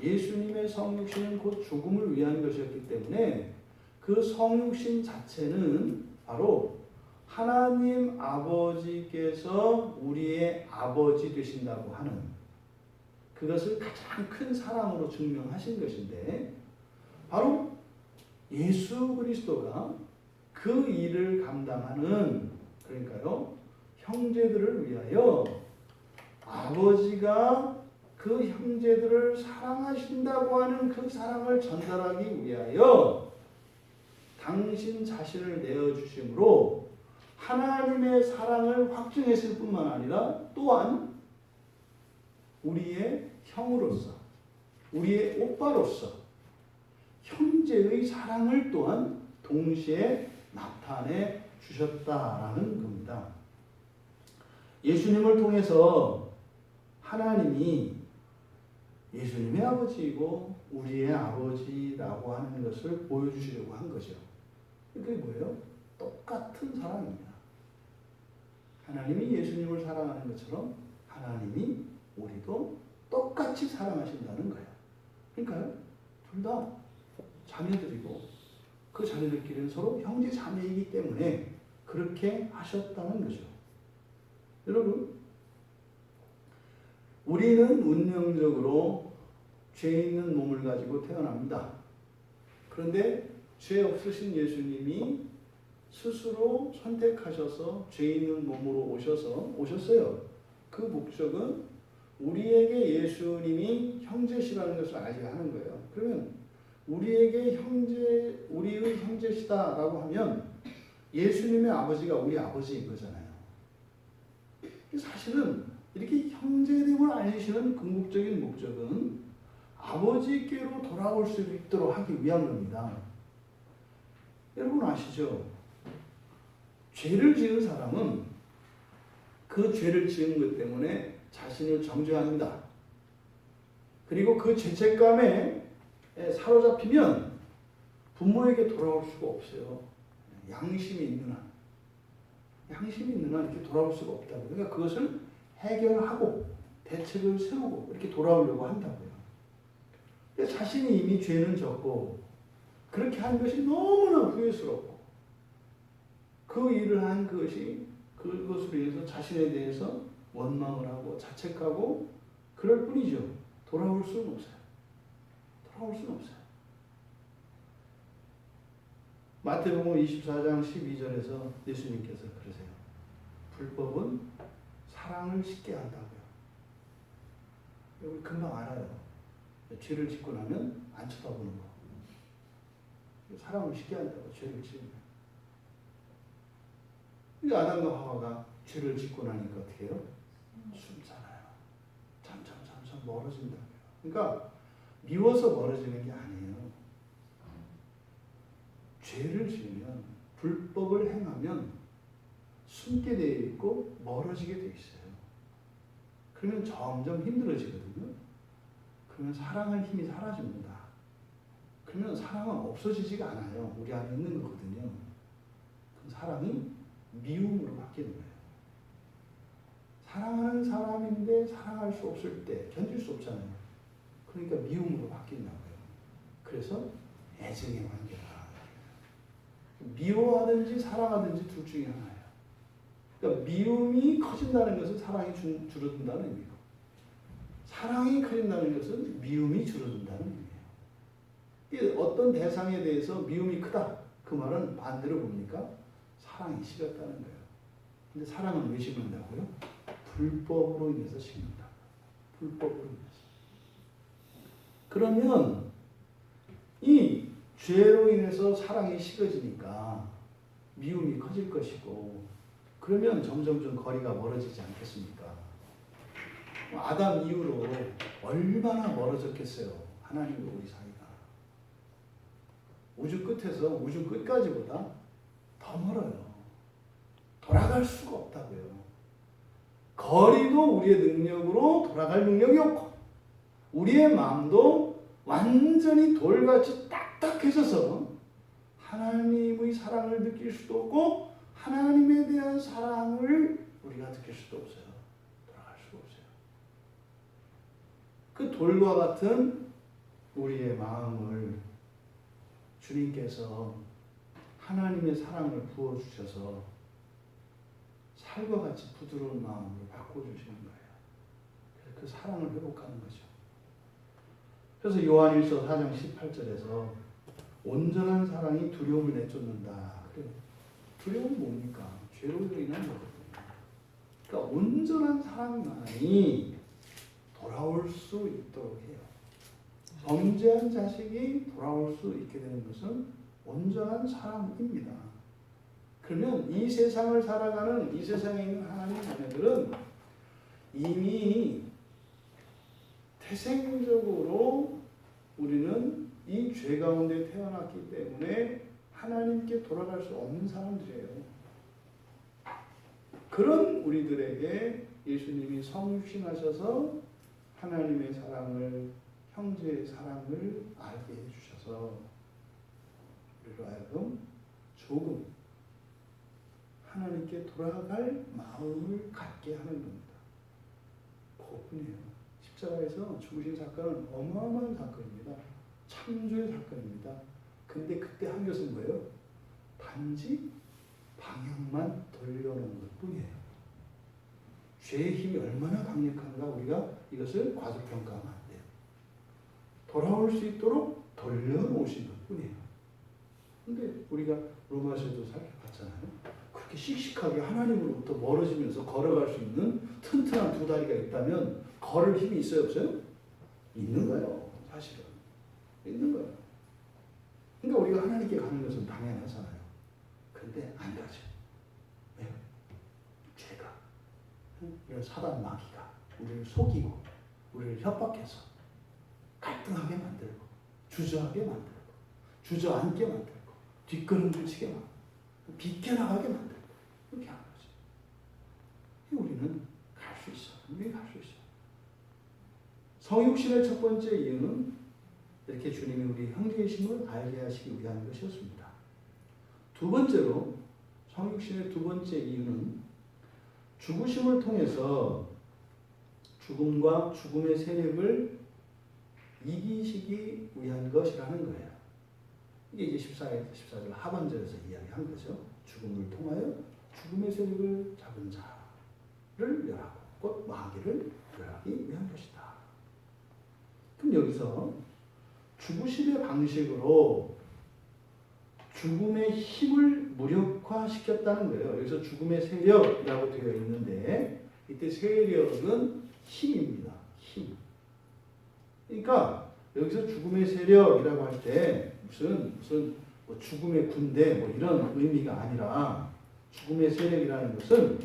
예수님의 성육신은 곧 죽음을 위한 것이었기 때문에 그 성육신 자체는 바로 하나님 아버지께서 우리의 아버지 되신다고 하는 그것을 가장 큰 사랑으로 증명하신 것인데, 바로 예수 그리스도가 그 일을 감당하는, 그러니까요, 형제들을 위하여 아버지가 그 형제들을 사랑하신다고 하는 그 사랑을 전달하기 위하여 당신 자신을 내어주심으로 하나님의 사랑을 확증했을 뿐만 아니라 또한 우리의 형으로서, 우리의 오빠로서 형제의 사랑을 또한 동시에 나타내 주셨다라는 겁니다. 예수님을 통해서 하나님이 예수님의 아버지이고 우리의 아버지라고 하는 것을 보여주시려고 한 거죠. 그게 뭐예요? 똑같은 사랑입니다. 하나님이 예수님을 사랑하는 것처럼 하나님이 우리도 똑같이 사랑하신다는 거예요. 그러니까요, 둘 다 자녀들이고 그 자녀들끼리는 서로 형제 자매이기 때문에 그렇게 하셨다는 거죠. 여러분, 우리는 운명적으로 죄 있는 몸을 가지고 태어납니다. 그런데 죄 없으신 예수님이 스스로 선택하셔서 죄 있는 몸으로 오셨어요. 그 목적은 우리에게 예수님이 형제시라는 것을 알게 하는 거예요. 그러면 우리의 형제시다라고 하면 예수님의 아버지가 우리 아버지인 거잖아요. 사실은 이렇게 형제됨을 알리시는 궁극적인 목적은 아버지께로 돌아올 수 있도록 하기 위한 겁니다. 여러분 아시죠? 죄를 지은 사람은 그 죄를 지은 것 때문에 자신을 정죄합니다. 그리고 그 죄책감에 사로잡히면 부모에게 돌아올 수가 없어요. 양심이 있는 한 이렇게 돌아올 수가 없다고요. 그러니까 그것을 해결하고 대책을 세우고 이렇게 돌아오려고 한다고요. 자신이 이미 죄는 졌고 그렇게 한 것이 너무나 후회스럽고 그 일을 한 것이 그것으로 인해서 자신에 대해서 원망을 하고 자책하고 그럴 뿐이죠. 돌아올 수는 없어요. 마태복음 24장 12절에서 예수님께서 그러세요. 불법은 사랑을 싣게 한다고요. 여기 금방 알아요. 죄를 짓고 나면 안 쳐다보는 거. 사랑을 싣게 한다고, 죄를 지으면. 이 아담과 하와가 죄를 짓고 나니까 어떻게 해요? 숨잖아요. 점점 멀어진다고요. 그러니까 미워서 멀어지는 게 아니에요. 죄를 지으면 불법을 행하면 숨게 되어 있고 멀어지게 되어 있어요. 그러면 점점 힘들어지거든요. 그러면 사랑할 힘이 사라집니다. 그러면 사랑은 없어지지가 않아요. 우리 안에 있는 거거든요. 그럼 사랑이 미움으로 바뀌는 거예요. 사랑하는 사람인데 사랑할 수 없을 때 견딜 수 없잖아요. 그러니까 미움으로 바뀐다고요. 그래서 애증의 관계다. 미워하든지 사랑하든지 둘 중에 하나예요. 그러니까 미움이 커진다는 것은 사랑이 줄어든다는 의미고, 사랑이 커진다는 것은 미움이 줄어든다는 의미예요. 어떤 대상에 대해서 미움이 크다. 그 말은 반대로 뭡니까? 사랑이 식었다는 거예요. 근데 사랑은 왜 식는다고요? 불법으로 인해서 식는다. 불법으로 인해서. 그러면 이 죄로 인해서 사랑이 식어지니까 미움이 커질 것이고, 그러면 점점 거리가 멀어지지 않겠습니까? 아담 이후로 얼마나 멀어졌겠어요. 하나님과 우리 사이가. 우주 끝에서 우주 끝까지보다 더 멀어요. 돌아갈 수가 없다고요. 거리도 우리의 능력으로 돌아갈 능력이 없고, 우리의 마음도 완전히 돌같이 딱딱해져서 하나님의 사랑을 느낄 수도 없고 하나님에 대한 사랑을 우리가 느낄 수도 없어요. 돌아갈 수가 없어요. 그 돌과 같은 우리의 마음을 주님께서 하나님의 사랑을 부어주셔서 살과 같이 부드러운 마음으로 바꿔주시는 거예요. 그래서 그 사랑을 회복하는 거죠. 그래서 요한일서 4장 18절에서 온전한 사랑이 두려움을 내쫓는다. 그래요. 두려움은 뭡니까? 죄로 인한 거거든요. 그러니까 온전한 사랑만이 돌아올 수 있도록 해요. 범죄한 자식이 돌아올 수 있게 되는 것은 온전한 사랑입니다. 그러면 이 세상을 살아가는, 이 세상에 있는 하나님의 자녀들은 이미 태생적으로 우리는 이 죄 가운데 태어났기 때문에 하나님께 돌아갈 수 없는 사람들이에요. 그런 우리들에게 예수님이 성육신하셔서 하나님의 사랑을, 형제의 사랑을 알게 해주셔서 우리로 하여금 조금 하나님께 돌아갈 마음을 갖게 하는 겁니다. 그뿐이에요. 십자가에서 죽으신 사건은 어마어마한 사건입니다. 창조의 사건입니다. 근데 그때 한 것은 뭐예요? 단지 방향만 돌려놓은 것 뿐이에요. 죄의 힘이 얼마나 강력한가 우리가 이것을 과소평가하면 안 돼요. 돌아올 수 있도록 돌려놓으신 것 뿐이에요. 근데 우리가 로마서에도 살펴봤잖아요. 그렇게 씩씩하게 하나님으로부터 멀어지면서 걸어갈 수 있는 튼튼한 두 다리가 있다면 걸을 힘이 있어요, 없어요? 있는 거예요. 사실은. 있는 거예요. 그러니까 우리가 하나님께 가는 것은 당연하잖아요. 근데 안 가죠. 왜요? 죄가. 이런 사단 마귀가 우리를 속이고 우리를 협박해서 갈등하게 만들고 주저하게 만들고 주저앉게 만들고 뒷걸음질 치게 만들고 비껴나가게 만들고 그렇게 하는 거죠. 우리는 갈 수 있어. 우리 갈 수 있어. 성육신의 첫 번째 이유는 이렇게 주님이 우리 형제이심을 알게 하시기 위한 것이었습니다. 두 번째로 성육신의 두 번째 이유는 죽으심을 통해서 죽음과 죽음의 세력을 이기시기 위한 것이라는 거예요. 이게 이제 14절 하반절에서 이야기한 거죠. 죽음을 통하여 죽음의 세력을 잡은 자를 멸하고 곧 마귀를 멸하기 위한 것이다. 그럼 여기서 죽으심의 방식으로 죽음의 힘을 무력화시켰다는 거예요. 여기서 죽음의 세력이라고 되어 있는데 이때 세력은 힘입니다. 힘. 그러니까 여기서 죽음의 세력이라고 할 때 무슨 뭐 죽음의 군대 뭐 이런 의미가 아니라 죽음의 세력이라는 것은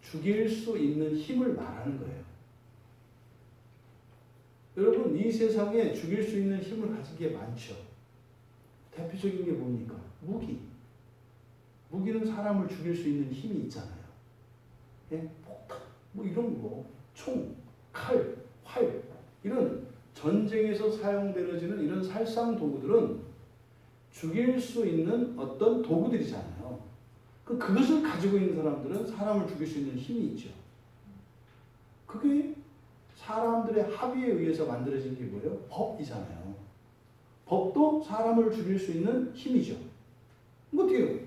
죽일 수 있는 힘을 말하는 거예요. 여러분, 이 세상에 죽일 수 있는 힘을 가진 게 많죠. 대표적인 게 뭡니까? 무기. 무기는 사람을 죽일 수 있는 힘이 있잖아요. 예? 폭탄, 뭐 이런 거, 총, 칼, 활, 이런 전쟁에서 사용되어지는 이런 살상 도구들은 죽일 수 있는 어떤 도구들이잖아요. 그것을 가지고 있는 사람들은 사람을 죽일 수 있는 힘이 있죠. 그게 사람들의 합의에 의해서 만들어진 게 뭐예요? 법이잖아요. 법도 사람을 죽일 수 있는 힘이죠. 그럼 어떻게 해요?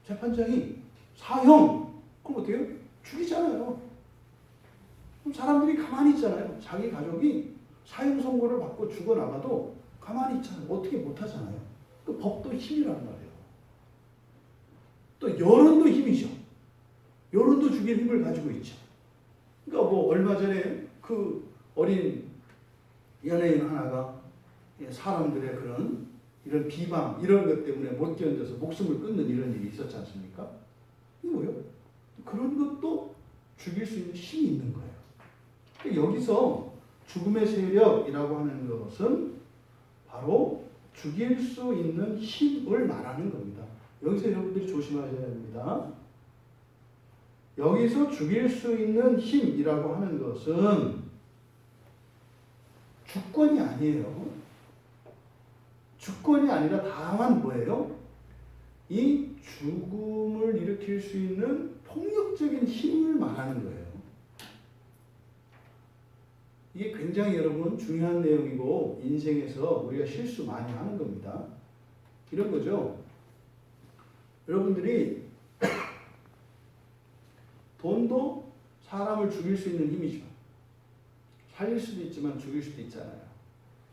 재판장이 사형! 그럼 어떻게 해요? 죽이잖아요. 그럼 사람들이 가만히 있잖아요. 자기 가족이 사형 선고를 받고 죽어나가도 가만히 있잖아요. 어떻게 못하잖아요. 그 법도 힘이란 말이에요. 또 여론도 힘이죠. 여론도 죽일 힘을 가지고 있죠. 그러니까 뭐 얼마 전에 그 어린 연예인 하나가 사람들의 그런 이런 비방 이런 것 때문에 못 견뎌서 목숨을 끊는 이런 일이 있었지 않습니까? 이게 뭐예요? 그런 것도 죽일 수 있는 힘이 있는 거예요. 그러니까 여기서 죽음의 세력이라고 하는 것은 바로 죽일 수 있는 힘을 말하는 겁니다. 여기서 여러분들이 조심하셔야 됩니다. 여기서 죽일 수 있는 힘이라고 하는 것은 주권이 아니에요. 주권이 아니라 다만 뭐예요? 이 죽음을 일으킬 수 있는 폭력적인 힘을 말하는 거예요. 이게 굉장히 여러분 중요한 내용이고 인생에서 우리가 실수 많이 하는 겁니다. 이런 거죠. 여러분들이 돈도 사람을 죽일 수 있는 힘이죠. 살릴 수도 있지만 죽일 수도 있잖아요.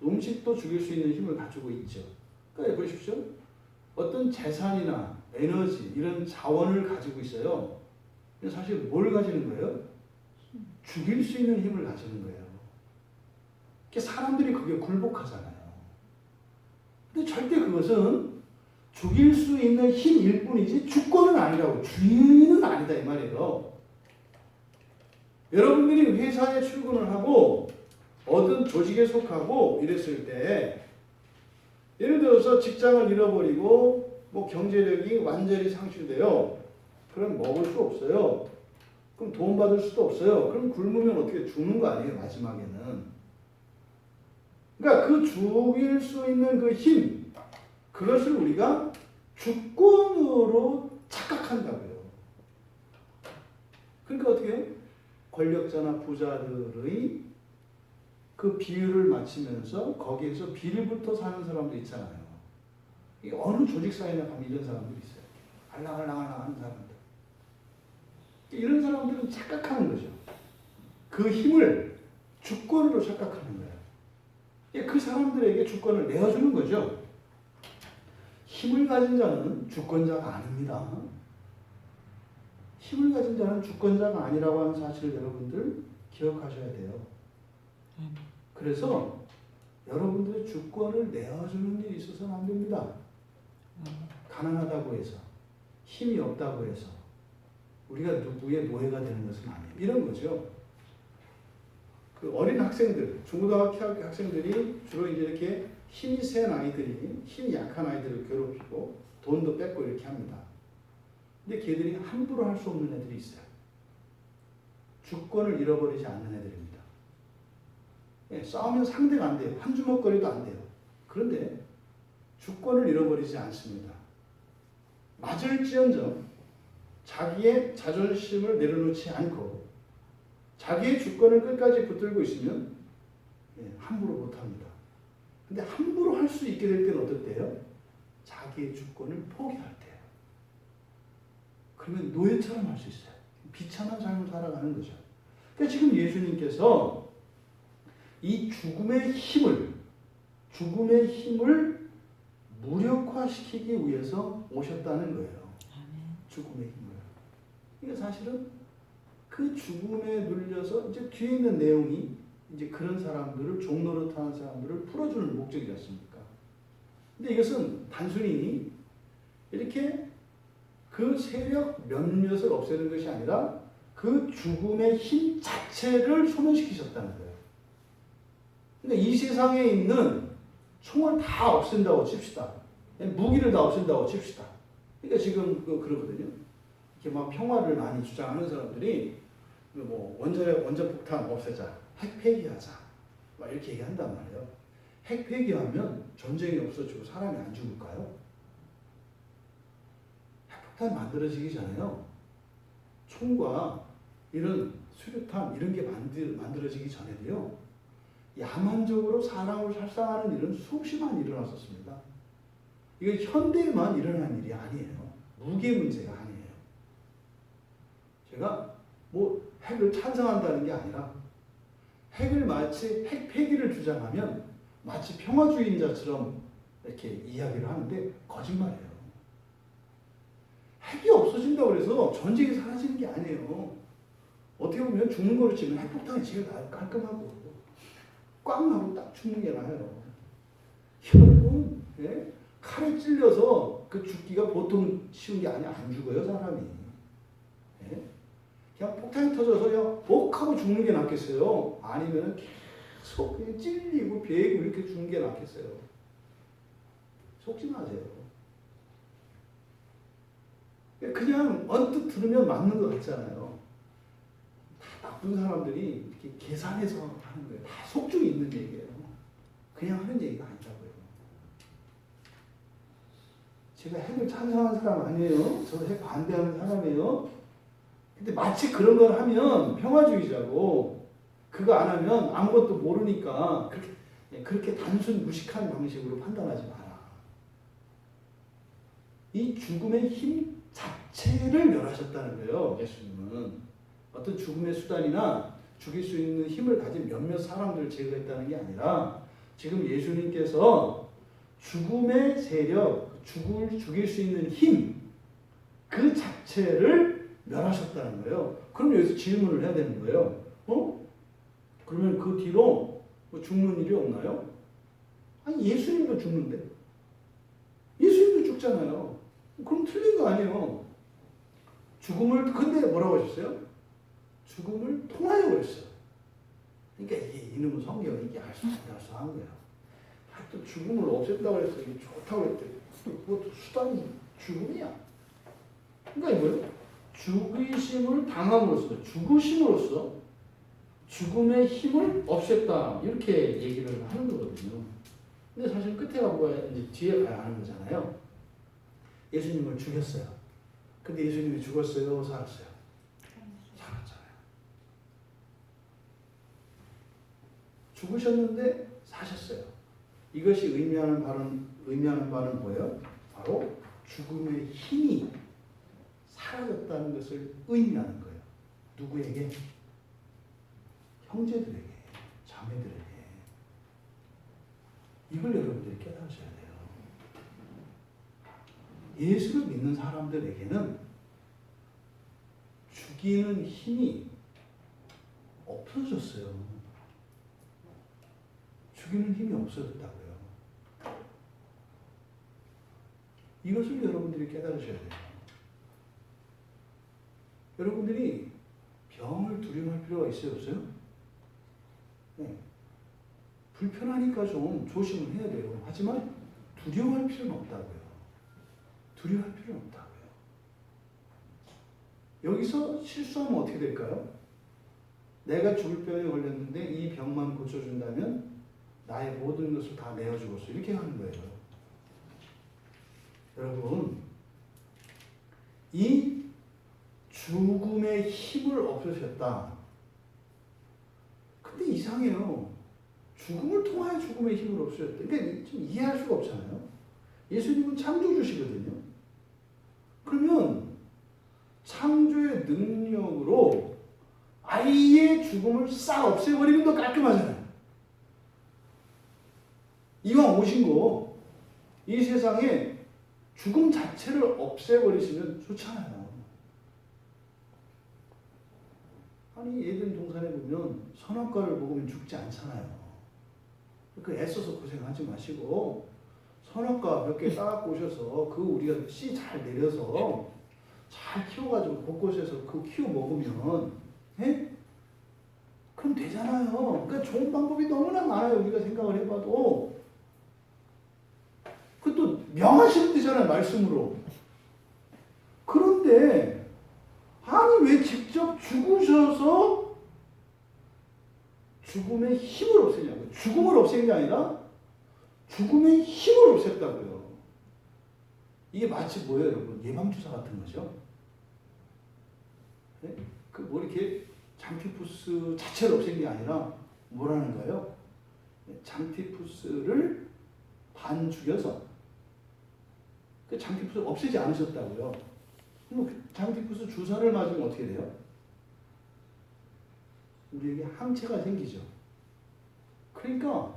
음식도 죽일 수 있는 힘을 가지고 있죠. 그러니까 보십시오. 어떤 재산이나 에너지 이런 자원을 가지고 있어요. 근데 사실 뭘 가지는 거예요? 죽일 수 있는 힘을 가지는 거예요. 사람들이 그게 굴복하잖아요. 근데 절대 그것은 죽일 수 있는 힘일 뿐이지 주권은 아니라고, 주인은 아니다 이 말이에요. 여러분들이 회사에 출근을 하고 어떤 조직에 속하고 이랬을 때 예를 들어서 직장을 잃어버리고 뭐 경제력이 완전히 상실돼요. 그럼 먹을 수 없어요. 그럼 돈 받을 수도 없어요. 그럼 굶으면 어떻게 죽는 거 아니에요, 마지막에는. 그러니까 그 죽일 수 있는 그 힘, 그것을 우리가 주권으로 착각한다고요. 그러니까 어떻게 해요? 권력자나 부자들의 그 비율을 맞추면서 거기에서 비리부터 사는 사람도 있잖아요. 이게 어느 조직사회나 가면 이런 사람들이 있어요. 알랑알랑알랑 하는 사람들. 이런 사람들은 착각하는 거죠. 그 힘을 주권으로 착각하는 거예요. 그 사람들에게 주권을 내어주는 거죠. 힘을 가진 자는 주권자가 아닙니다. 힘을 가진 자는 주권자가 아니라고 하는 사실을 여러분들 기억하셔야 돼요. 그래서 여러분들의 주권을 내어주는 일이 있어서는 안 됩니다. 가난하다고 해서, 힘이 없다고 해서 우리가 누구의 노예가 되는 것은 아니에요. 이런 거죠. 그 어린 학생들, 중고등학교 학생들이 주로 이제 이렇게 힘이 센 아이들이 힘이 약한 아이들을 괴롭히고 돈도 뺏고 이렇게 합니다. 근데 걔들이 함부로 할 수 없는 애들이 있어요. 주권을 잃어버리지 않는 애들입니다. 예, 싸우면 상대가 안 돼요. 한 주먹거리도 안 돼요. 그런데 주권을 잃어버리지 않습니다. 맞을지언정 자기의 자존심을 내려놓지 않고 자기의 주권을 끝까지 붙들고 있으면 함부로 못합니다. 근데 함부로 할 수 있게 될 때는 어떨 때예요? 자기의 주권을 포기할 때예요. 그러면 노예처럼 할 수 있어요. 비참한 삶을 살아가는 거죠. 그러니까 지금 예수님께서 이 죽음의 힘을 무력화시키기 위해서 오셨다는 거예요. 죽음의 힘을. 그러니까 사실은 그 죽음에 눌려서 이제 뒤에 있는 내용이 이제 그런 사람들을 종노릇하는 사람들을 풀어주는 목적이지 않습니까? 근데 이것은 단순히 이렇게 그 세력 몇몇을 없애는 것이 아니라 그 죽음의 힘 자체를 소멸시키셨다는 거예요. 그러니까 이 세상에 있는 총을 다 없앤다고 칩시다. 무기를 다 없앤다고 칩시다. 그러니까 지금 그러거든요. 이렇게 막 평화를 많이 주장하는 사람들이 뭐 원자폭탄 없애자, 핵 폐기하자, 막 이렇게 얘기한단 말이에요. 핵 폐기하면 전쟁이 없어지고 사람이 안 죽을까요? 핵폭탄 만들어지기 전에요. 총과 이런 수류탄 이런 게 만들어지기 전에도요. 야만적으로 사람을 살상하는 일은 수없이만 일어났었습니다. 이게 현대에만 일어난 일이 아니에요. 무게 문제가 아니에요. 제가 뭐 핵을 찬성한다는 게 아니라 핵을 마치 핵 폐기를 주장하면 마치 평화주의자처럼 이렇게 이야기를 하는데 거짓말이에요. 핵이 없어진다고 해서 전쟁이 사라지는 게 아니에요. 어떻게 보면 죽는 거로 치면 핵폭탄이 제일 깔끔하고 꽉 나고 딱 죽는 게 나아요. 여러분, 예? 칼에 찔려서 그 죽기가 보통 쉬운 게 아니야. 안 죽어요, 사람이. 예? 그냥 폭탄이 터져서 그냥 하고 죽는 게 낫겠어요? 아니면 계속 그냥 찔리고 베이고 이렇게 죽는 게 낫겠어요? 속지 마세요. 그냥 언뜻 들으면 맞는 것 같잖아요. 다 나쁜 사람들이 이렇게 계산해서 하는 거예요. 다 속중이 있는 얘기예요. 그냥 하는 얘기가 아니라고요. 제가 핵을 찬성하는 사람 아니에요. 저도 핵 반대하는 사람이에요. 근데 마치 그런 걸 하면 평화주의자고 그거 안 하면 아무것도 모르니까 그렇게 단순 무식한 방식으로 판단하지 마라. 이 죽음의 힘 자체를 멸하셨다는 거예요. 예수님은. 어떤 죽음의 수단이나 죽일 수 있는 힘을 가진 몇몇 사람들을 제거했다는 게 아니라 지금 예수님께서 죽음의 세력, 죽일 수 있는 힘, 그 자체를 멸하셨다는 거예요. 그럼 여기서 질문을 해야 되는 거예요. 그러면 그 뒤로 뭐 죽는 일이 없나요? 아니, 예수님도 죽는데. 예수님도 죽잖아요. 그럼 틀린 거 아니에요. 죽음을, 근데 뭐라고 하셨어요? 죽음을 통하여 그랬어요. 그러니까 이게 이놈의 성경이 이게 알수한 거야. 또 죽음을 없앴다고 해서 이게 좋다고 했더니 그것도 수단이 죽음이야. 그러니까 이거요. 죽으심을 당함으로써, 죽으심으로써 죽음의 힘을 없앴다. 이렇게 얘기를 하는 거거든요. 근데 사실 끝에 가보야 이제 뒤에 가야 하는 거잖아요. 예수님을 죽였어요. 근데 예수님이 죽었어요? 살았어요? 살았잖아요. 죽으셨는데 사셨어요. 이것이 의미하는 바는 뭐예요? 바로 죽음의 힘이 사라졌다는 것을 의미하는 거예요. 누구에게? 형제들에게, 자매들에게. 이걸 여러분들이 깨달으셔야 돼요. 예수를 믿는 사람들에게는 죽이는 힘이 없어졌어요. 죽이는 힘이 없어졌다고요. 이것을 여러분들이 깨달으셔야 돼요. 여러분들이 병을 두려워할 필요가 있어요, 없어요? 네. 불편하니까 좀 조심을 해야 돼요. 하지만 두려워할 필요는 없다고요. 두려워할 필요는 없다고요. 여기서 실수하면 어떻게 될까요? 내가 죽을 병에 걸렸는데 이 병만 고쳐준다면 나의 모든 것을 다 내어주고서 이렇게 하는 거예요. 여러분, 이 죽음의 힘을 없애셨다. 근데 이상해요. 죽음을 통하여 죽음의 힘을 없애셨다. 그러니까 좀 이해할 수가 없잖아요. 예수님은 창조주시거든요. 그러면 창조의 능력으로 아예 죽음을 싹 없애버리면 더 깔끔하잖아요. 이왕 오신 거, 이 세상에 죽음 자체를 없애버리시면 좋잖아요. 아니, 에덴 동산에 보면 선악과를 먹으면 죽지 않잖아요. 그러니까 애써서 고생하지 마시고 선악과 몇 개 따갖고 오셔서 그 우리가 씨 잘 내려서 잘 키워가지고 곳곳에서 그 키워 먹으면, 예? 그럼 되잖아요. 그러니까 좋은 방법이 너무나 많아요. 우리가 생각을 해봐도. 그것도 명하시면 되잖아요. 말씀으로. 그런데 아니 왜 직접 죽으셔서 죽음의 힘을 없애냐고요. 죽음을 없앤 게 아니라 죽음의 힘을 없앴다고요. 이게 마치 뭐예요, 여러분? 예방주사 같은 거죠. 네? 그 뭐 이렇게 장티푸스 자체를 없앤 게 아니라 뭐라는 거예요? 장티푸스를 반 죽여서 그 장티푸스 없애지 않으셨다고요. 그럼 장티푸스 주사를 맞으면 어떻게 돼요? 우리에게 항체가 생기죠. 그러니까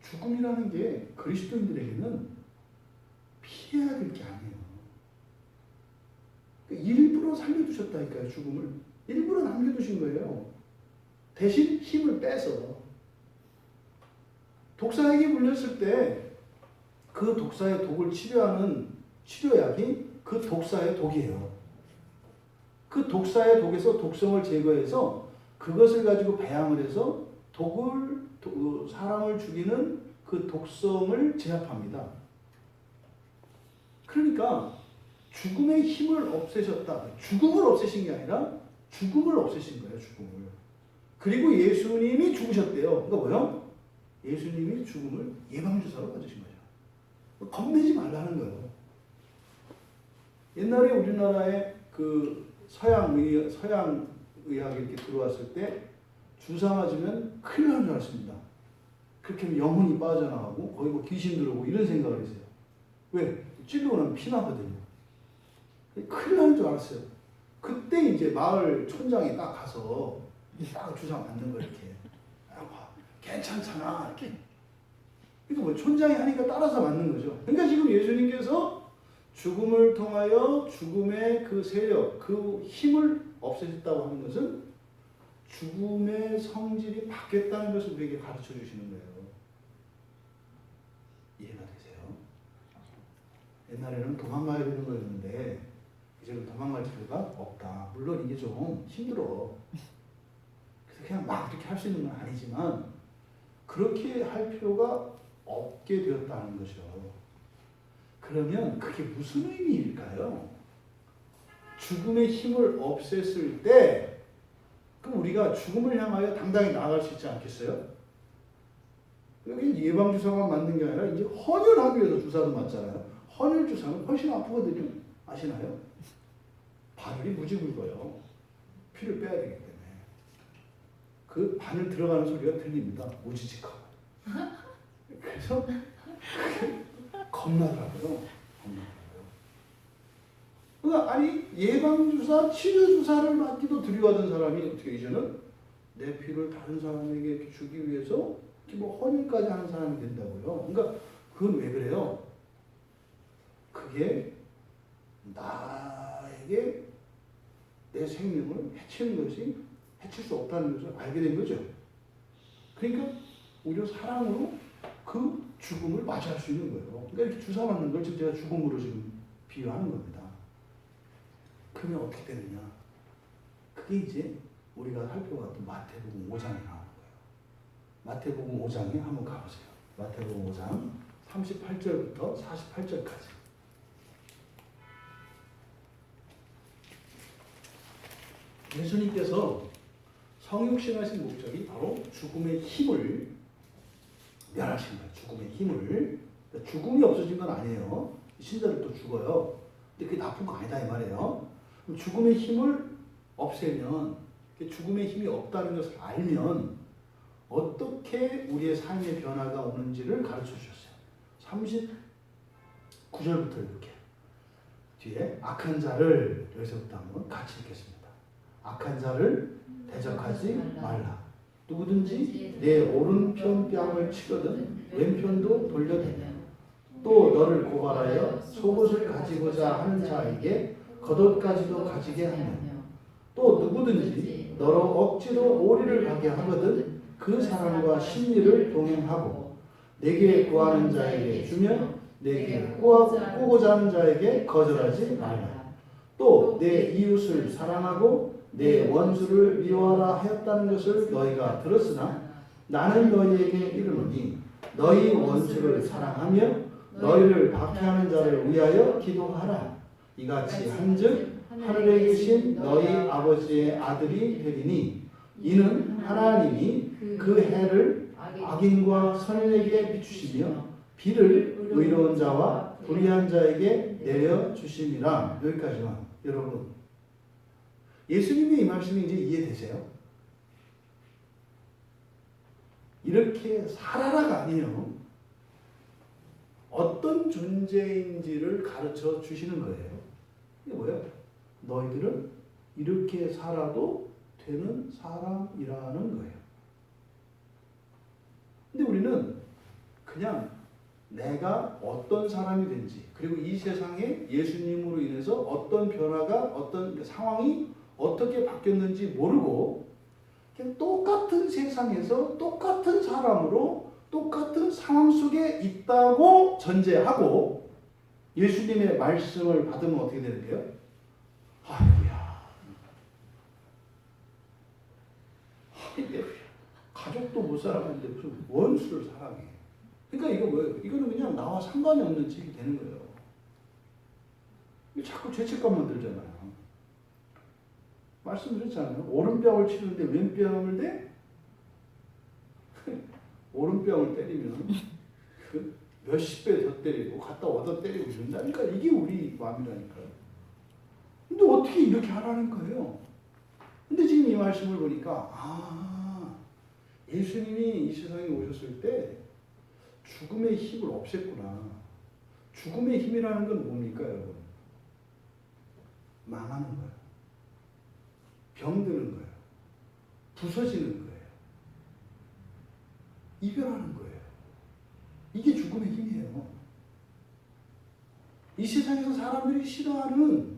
죽음이라는 게 그리스도인들에게는 피해야 될 게 아니에요. 일부러 살려두셨다니까요, 죽음을. 일부러 남겨두신 거예요. 대신 힘을 빼서. 독사에게 물렸을 때 그 독사의 독을 치료하는 치료약이 그 독사의 독이에요. 그 독사의 독에서 독성을 제거해서 그것을 가지고 배양을 해서 사람을 죽이는 그 독성을 제압합니다. 그러니까 죽음의 힘을 없애셨다. 죽음을 없애신 게 아니라 죽음을 없애신 거예요. 죽음을. 그리고 예수님이 죽으셨대요. 그러니까 뭐요? 예수님이 죽음을 예방주사로 맞으신 거죠. 겁내지 말라는 거예요. 옛날에 우리나라에 그 서양의학이 이렇게 들어왔을 때 주사 맞으면 큰일 나는 줄 알았습니다. 그렇게 하면 영혼이 빠져나가고 거의 뭐 귀신 들어오고 이런 생각을 했어요. 왜? 찔리고 나면 피 나거든요. 큰일 나는 줄 알았어요. 그때 이제 마을 촌장이 딱 가서 딱 주사 맞는 거 이렇게. 괜찮잖아. 이렇게. 그러니까 뭐 촌장이 하니까 따라서 맞는 거죠. 그러니까 지금 예수님께서 죽음을 통하여 죽음의 그 세력, 그 힘을 없애셨다고 하는 것은 죽음의 성질이 바뀌었다는 것을 우리에게 가르쳐 주시는 거예요. 이해가 되세요? 옛날에는 도망가야 되는 거였는데 이제는 도망갈 필요가 없다. 물론 이게 좀 힘들어. 그래서 그냥 막 이렇게 할 수 있는 건 아니지만 그렇게 할 필요가 없게 되었다는 것이죠. 그러면 그게 무슨 의미일까요? 죽음의 힘을 없앴을 때 그럼 우리가 죽음을 향하여 당당히 나아갈 수 있지 않겠어요? 여기 예방주사만 맞는 게 아니라 이제 헌혈하기 위해서 주사도 맞잖아요. 헌혈주사는 훨씬 아프거든요. 아시나요? 바늘이 무지 굵어요. 피를 빼야 되기 때문에. 그 바늘 들어가는 소리가 들립니다. 우지직하고. 그래서 그게 겁나더라고요. 그러니까 아니 예방주사, 치료주사를 맞기도 두려워하던 사람이 어떻게 이제는 내 피를 다른 사람에게 이렇게 주기 위해서 뭐 헌혈까지 하는 사람이 된다고요. 그러니까 그건 왜 그래요? 그게 나에게 내 생명을 해치는 것이 해칠 수 없다는 것을 알게 된 거죠. 그러니까 오히려 사랑으로 그 죽음을 맞이할 수 있는 거예요. 그러니까 이렇게 주사 맞는 걸 지금 제가 죽음으로 지금 비유하는 겁니다. 그러면 어떻게 되느냐? 그게 이제 우리가 살펴봤던 마태복음 5장에 나오는 거예요. 마태복음 5장에 한번 가보세요. 마태복음 5장 38절부터 48절까지. 예수님께서 성육신하신 목적이 바로 죽음의 힘을 멸하신 거예요. 죽음의 힘을. 그러니까 죽음이 없어진 건 아니에요. 신자들 또 죽어요. 근데 그게 나쁜 거 아니다 이 말이에요. 죽음의 힘을 없애면, 죽음의 힘이 없다는 것을 알면 어떻게 우리의 삶의 변화가 오는지를 가르쳐 주셨어요. 39절부터 이렇게. 뒤에 악한 자를, 여기서부터 한번 같이 읽겠습니다. 악한 자를 대적하지 말라. 누구든지 내 오른편 뺨을 치거든 왼편도 돌려대며 또 너를 고발하여 속옷을 가지고자 하는 자에게 겉옷까지도 가지게 하며 또 누구든지 너로 억지로 오리를 가게 하거든 그 사람과 심리를 동행하고 내게 구하는 자에게 주며 내게 꾸고자 하는 자에게 거절하지 말라. 또 내 이웃을 사랑하고 내 원수를 미워하라 하였다는 것을 너희가 들었으나 나는 너희에게 이르노니 너희 원수를 사랑하며 너희를 박해하는 자를 위하여 기도하라. 이같이 한즉 하늘에 계신 너희 아버지의 아들이 되리니 이는 하나님이 그 해를 악인과 선인에게 비추시며 비를 의로운 자와 불의한 자에게 내려주심이라. 여기까지만. 여러분, 예수님의 이 말씀이 이제 이해되세요? 이렇게 살아라가 아니에요. 어떤 존재인지를 가르쳐 주시는 거예요. 이게 뭐예요? 너희들은 이렇게 살아도 되는 사람이라는 거예요. 근데 우리는 그냥 내가 어떤 사람이 된지, 그리고 이 세상에 예수님으로 인해서 어떤 변화가, 어떤 상황이 어떻게 바뀌었는지 모르고 그냥 똑같은 세상에서 똑같은 사람으로 똑같은 상황 속에 있다고 전제하고 예수님의 말씀을 받으면 어떻게 되는 거예요? 아이고야. 가족도 못 사랑하는데 무슨 원수를 사랑해. 그러니까 이거 뭐예요? 이거는 그냥 나와 상관이 없는 책이 되는 거예요. 자꾸 죄책감만 들잖아요. 말씀드렸잖아요. 오른뺨을 치는데 왼뺨을 대? 오른뺨을 때리면 그 몇십 배 더 때리고 갔다 얻어 때리고 이런다니까. 이게 우리 마음이라니까요. 근데 어떻게 이렇게 하라는 거예요? 근데 지금 이 말씀을 보니까 예수님이 이 세상에 오셨을 때 죽음의 힘을 없앴구나. 죽음의 힘이라는 건 뭡니까, 여러분? 망하는 거예요. 병드는 거예요. 부서지는 거예요. 이별하는 거예요. 이게 죽음의 힘이에요. 이 세상에서 사람들이 싫어하는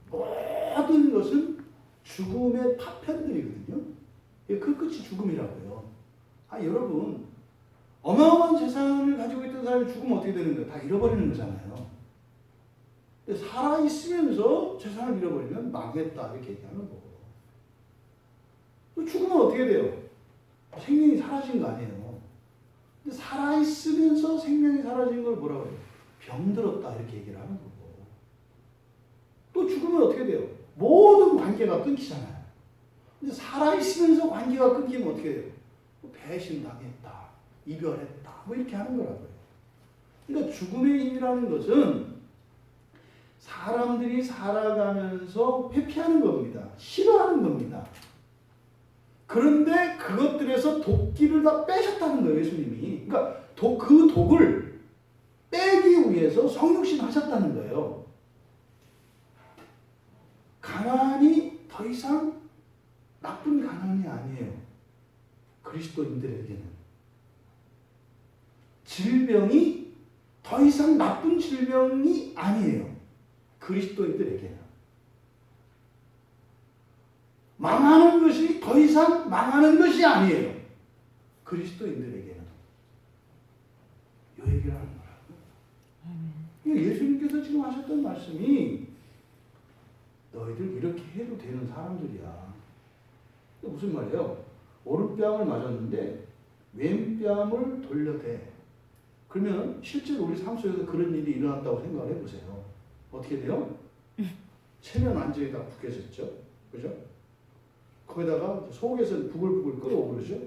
모든 것은 죽음의 파편들이거든요. 그 끝이 죽음이라고요. 여러분, 어마어마한 재산을 가지고 있던 사람이 죽으면 어떻게 되는 거예요? 다 잃어버리는 거잖아요. 근데 살아있으면서 재산을 잃어버리면 망했다 이렇게 얘기하는 거고. 또 죽으면 어떻게 돼요? 생명이 사라진 거 아니에요. 근데 살아있으면서 생명이 사라진 걸 뭐라고 해요? 병들었다 이렇게 얘기를 하는 거고. 또 죽으면 어떻게 돼요? 모든 관계가 끊기잖아요. 근데 살아있으면서 관계가 끊기면 어떻게 돼요? 배신당했다, 이별했다, 뭐 이렇게 하는 거라고요. 그러니까 죽음의 힘이라는 것은 사람들이 살아가면서 회피하는 겁니다. 싫어하는 겁니다. 그런데 그것들에서 도끼를 다 빼셨다는 거예요, 예수님이. 그러니까 그 독을 빼기 위해서 성육신 하셨다는 거예요. 가난이 더 이상 나쁜 가난이 아니에요. 그리스도인들에게는. 질병이 더 이상 나쁜 질병이 아니에요. 그리스도인들에게는. 망하는 것이 더 이상 망하는 것이 아니에요. 그리스도인들에게는. 이 얘기를 하는 거라고. 예수님께서 지금 하셨던 말씀이 너희들 이렇게 해도 되는 사람들이야. 무슨 말이에요? 오른뺨을 맞았는데 왼뺨을 돌려대. 그러면 실제로 우리 삶 속에서 그런 일이 일어났다고 생각을 해보세요. 어떻게 돼요? 체면 안쪽에다 북해졌죠. 그죠? 거기다가 속에서 부글부글 끓어오고 그러죠.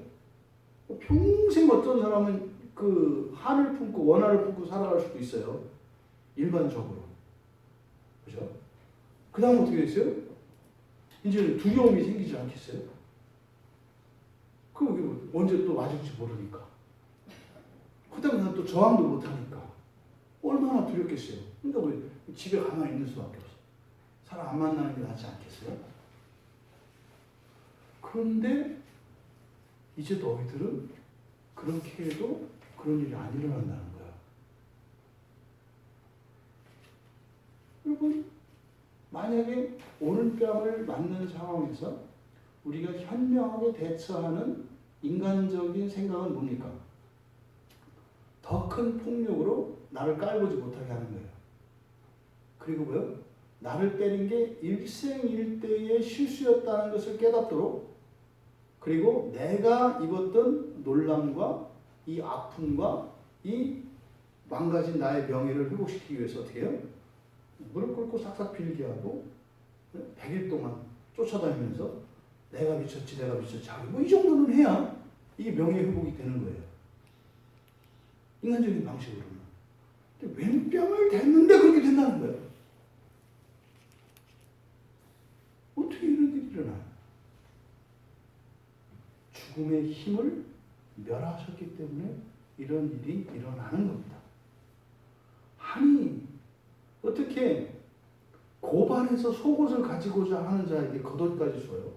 평생 어떤 사람은 그 한을 품고 원한을 품고 살아갈 수도 있어요. 일반적으로. 그죠? 그 다음 어떻게 됐어요? 이제 두려움이 생기지 않겠어요? 그럼 언제 또 맞을지 모르니까. 그 다음에 난 또 저항도 못하니까. 얼마나 두렵겠어요? 그러니까 왜 집에 가만히 있는 수밖에 없어. 사람 안 만나는 게 낫지 않겠어요? 그런데 이제 너희들은 그렇게 해도 그런 일이 안 일어난다는 거야. 여러분, 만약에 오른뺨을 맞는 상황에서 우리가 현명하게 대처하는 인간적인 생각은 뭡니까? 더 큰 폭력으로 나를 깔보지 못하게 하는 거예요. 그리고 뭐요? 나를 때린 게 일생일대의 실수였다는 것을 깨닫도록, 그리고 내가 입었던 놀람과 이 아픔과 이 망가진 나의 명예를 회복시키기 위해서 어떻게 해요? 무릎 꿇고 싹싹 빌게 하고 100일 동안 쫓아다니면서 내가 미쳤지 내가 미쳤지 하고 뭐 이 정도는 해야 이게 명예 회복이 되는 거예요. 인간적인 방식으로는. 근데 왼뺨을 댔는데 그렇게 된다는 거예요. 어떻게 이런 일이 일어나요? 죽음의 힘을 멸하셨기 때문에 이런 일이 일어나는 겁니다. 아니 어떻게 고발해서 속옷을 가지고자 하는 자에게 겉옷까지 줘요?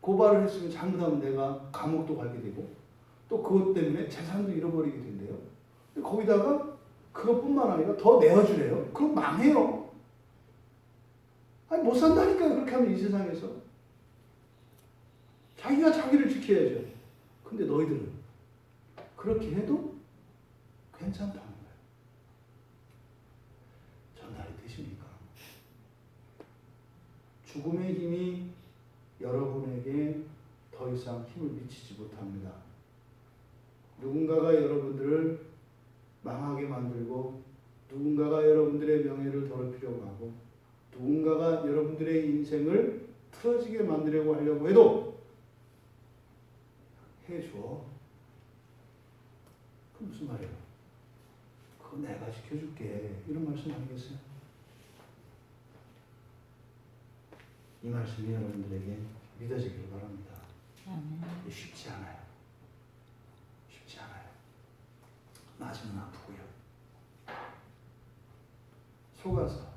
고발을 했으면 잘못하면 내가 감옥도 가게 되고 또 그것 때문에 재산도 잃어버리게 된대요. 거기다가 그것뿐만 아니라 더 내어주래요. 그럼 망해요. 아니 못 산다니까요. 그렇게 하면 이 세상에서. 자기가 자기를 지켜야죠. 근데 너희들은 그렇게 해도 괜찮다는 거예요. 전달이 되십니까? 죽음의 힘이 여러분에게 더 이상 힘을 미치지 못합니다. 누군가가 여러분들을 망하게 만들고 누군가가 여러분들의 명예를 더럽히려고 하고 누군가가 여러분들의 인생을 틀어지게 만들려고 하려고 해도 해줘. 그 무슨 말이에요? 그거 내가 지켜줄게. 이런 말씀 아니겠어요? 이 말씀이 여러분들에게 믿어지기를 바랍니다. 쉽지 않아요. 쉽지 않아요. 맞으면 아프고요. 속아서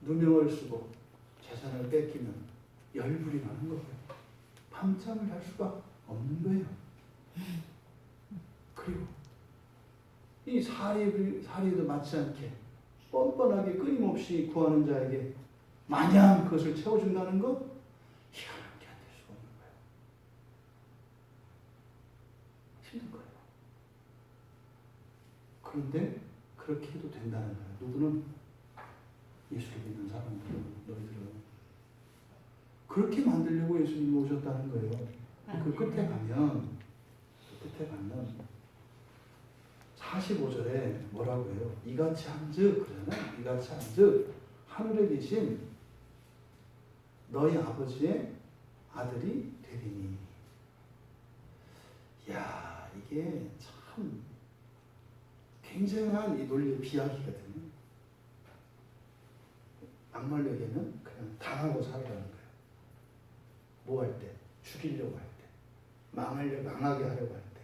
누명을 쓰고 재산을 뺏기면 열불이 나는 거예요. 밤잠을 잘 수가 없는 거예요. 그리고 이 사리에도 맞지 않게 뻔뻔하게 끊임없이 구하는 자에게 마냥 그것을 채워준다는 것, 희한하게 안 될 수가 없는 거예요. 힘든 거예요. 그런데 그렇게 해도 된다는 거예요. 누구는 예수를 믿는 사람들은, 너희들은 그렇게 만들려고 예수님이 오셨다는 거예요. 그 끝에 가면 45절에 뭐라고 해요? 이같이 한즉, 그러잖아요. 이같이 한즉 하늘에 계신 너희 아버지의 아들이 되리니. 이야, 이게 참 굉장한 이 논리의 비약이거든요. 악마에게는 그냥 당하고 살아가는 거예요. 뭐 할 때? 죽이려고 할 때, 망하게 하려고 할 때,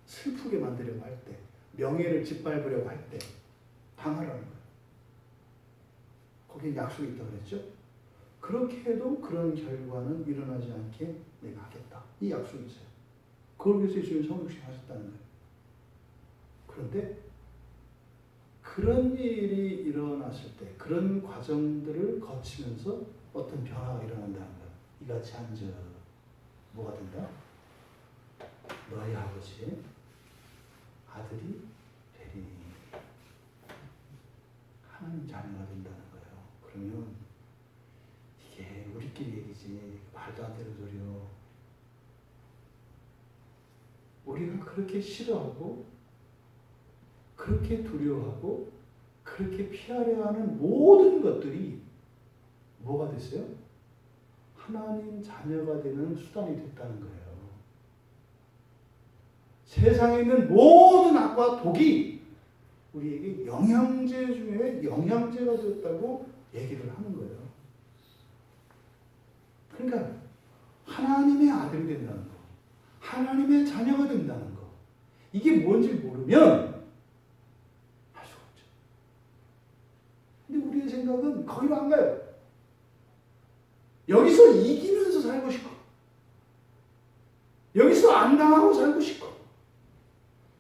슬프게 만들려고 할 때, 명예를 짓밟으려고 할 때 당하라는 거예요. 거기에 약속이 있다고 그랬죠? 그렇게 해도 그런 결과는 일어나지 않게 내가 하겠다. 이 약속이 있어요. 그걸 위해서 예수님이 성육신 하셨다는 거예요. 그런데 그런 일이 일어났을 때 그런 과정들을 거치면서 어떤 변화가 일어난다는 거예요. 이같이 한즉 뭐가 된다? 너희 아버지의 아들이 되리니. 하나님 자녀가 된다는 거예요. 그러면 이게 우리끼리 얘기지 말도 안 되는 소리요. 우리가 그렇게 싫어하고 그렇게 두려워하고 그렇게 피하려 하는 모든 것들이 뭐가 됐어요? 하나님 자녀가 되는 수단이 됐다는 거예요. 세상에 있는 모든 악과 독이 우리에게 영양제 중에 영양제가 되었다고 얘기를 하는 거예요. 그러니까 하나님의 아들이 된다는 거, 하나님의 자녀가 된다는 거, 이게 뭔지 모르면 할 수가 없죠. 근데 우리의 생각은 거기로 안 가요. 여기서 이기면서 살고 싶고, 여기서 안 당하고 살고 싶고,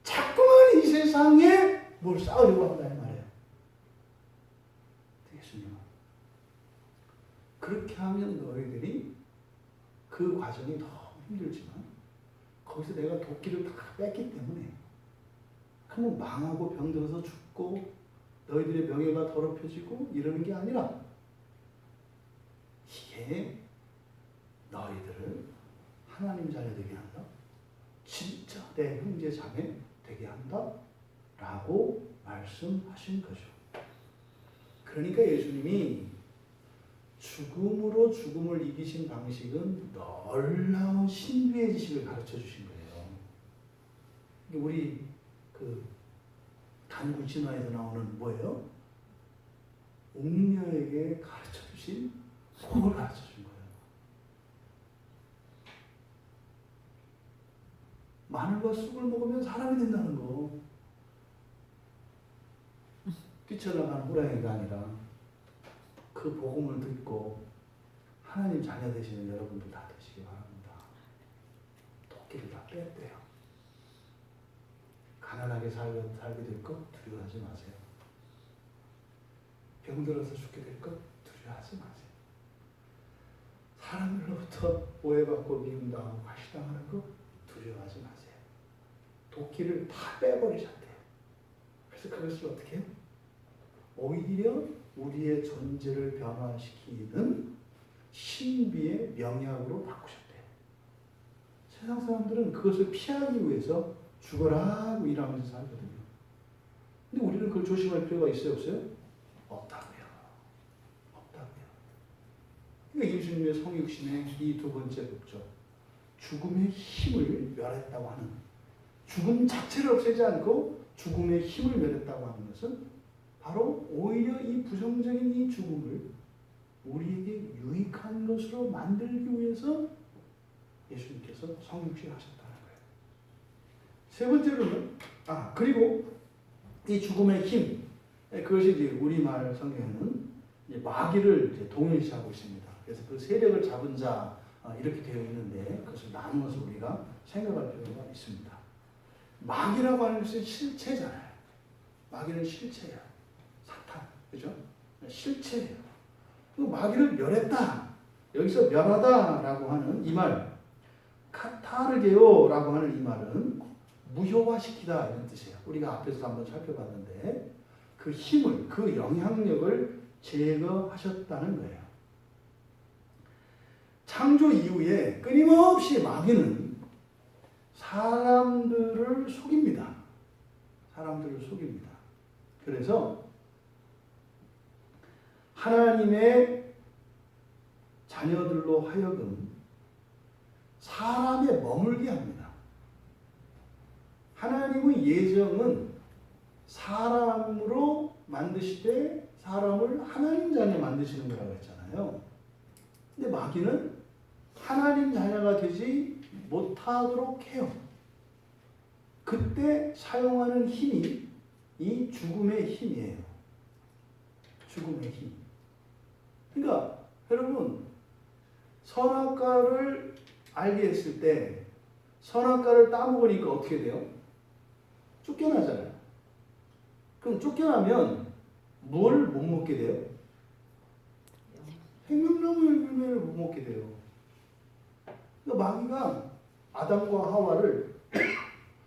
자꾸만 이 세상에 뭘 쌓으려고 한다 이 말이에요. 예수님은 그렇게 하면 너희들이 그 과정이 너무 힘들지만 거기서 내가 도끼를 다 뺐기 때문에 한번 망하고 병들어서 죽고 너희들의 명예가 더럽혀지고 이러는 게 아니라 이게 너희들을 하나님 자녀 되게 한다. 진짜 내 형제 자매 되게 한다. 라고 말씀하신 거죠. 그러니까 예수님이 죽음으로 죽음을 이기신 방식은 놀라운 신비의 지식을 가르쳐 주신 거예요. 우리 그 단군 신화에서 나오는 뭐예요? 옥녀에게 가르쳐 주신 그걸 가르쳐 준 거예요. 마늘과 쑥을 먹으면 사람이 된다는 거. 뛰쳐나간 호랑이가 아니라 그 복음을 듣고 하나님 자녀 되시는 여러분들 다 되시기 바랍니다. 도끼를 다 뺐대요. 가난하게 살게 될 것 두려워하지 마세요. 병들어서 죽게 될 것 두려워하지 마세요. 사람들로부터 오해받고 미움당하고 과시당하는 것 두려워하지 마세요. 도끼를 다 빼버리셨대요. 그래서 그것을 어떻게 해요? 오히려 우리의 존재를 변화시키는 신비의 명약으로 바꾸셨대요. 세상 사람들은 그것을 피하기 위해서 죽어라 하고 일하면서 살거든요. 근데 우리는 그걸 조심할 필요가 있어요, 없어요? 없다고요. 없다고요. 그러니까 예수님의 성육신의 이 두 번째 목적, 죽음의 힘을 멸했다고 하는, 죽음 자체를 없애지 않고 죽음의 힘을 멸했다고 하는 것은 바로 오히려 이 부정적인 이 죽음을 우리에게 유익한 것으로 만들기 위해서 예수님께서 성육신하셨다는 거예요. 세 번째로는 그리고 이 죽음의 힘, 그것이 이제 우리말 성경에는 이제 마귀를 이제 동일시하고 있습니다. 그래서 그 세력을 잡은 자 이렇게 되어 있는데 그것을 나누어서 우리가 생각할 필요가 있습니다. 마귀라고 하는 것은 실체잖아요. 마귀는 실체야. 사탄, 그죠? 실체예요. 그 마귀를 멸했다. 여기서 멸하다라고 하는 이 말, 카타르게오라고 하는 이 말은 무효화시키다 이런 뜻이에요. 우리가 앞에서 한번 살펴봤는데 그 힘을, 그 영향력을 제거하셨다는 거예요. 창조 이후에 끊임없이 마귀는 사람들을 속입니다. 사람들을 속입니다. 그래서 하나님의 자녀들로 하여금 사람에 머물게 합니다. 하나님의 예정은 사람으로 만드시되 사람을 하나님 자녀 만드시는 거라고 했잖아요. 근데 마귀는 하나님 자녀가 되지 못하도록 해요. 그때 사용하는 힘이 이 죽음의 힘이에요. 죽음의 힘. 그러니까 여러분 선악과를 알게 했을 때 선악과를 따먹으니까 어떻게 돼요? 쫓겨나잖아요. 그럼 쫓겨나면 뭘 못 먹게 돼요? 생명나무 열매를 못 먹게 돼요. 그러니까 마귀가 아담과 하와를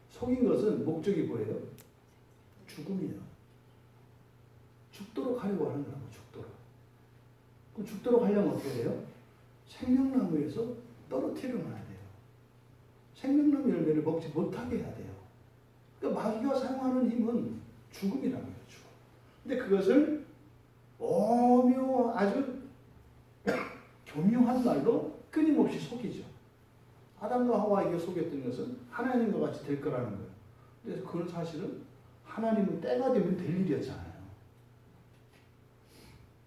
속인 것은 목적이 뭐예요? 죽음이에요. 죽도록 하려고 하는 거라고, 죽도록. 그럼 죽도록 하려면 어떻게 해요? 생명나무에서 떨어뜨려 놔야 돼요. 생명나무 열매를 먹지 못하게 해야 돼요. 그러니까 마귀가 사용하는 힘은 죽음이라는 거예요, 죽음. 근데 그것을 아주 교묘한 말로 끊임없이 속이죠. 아담과 하와에게 속였던 것은 하나님과 같이 될 거라는 거예요. 그래서 그건 사실은 하나님은 때가 되면 될 일이었잖아요.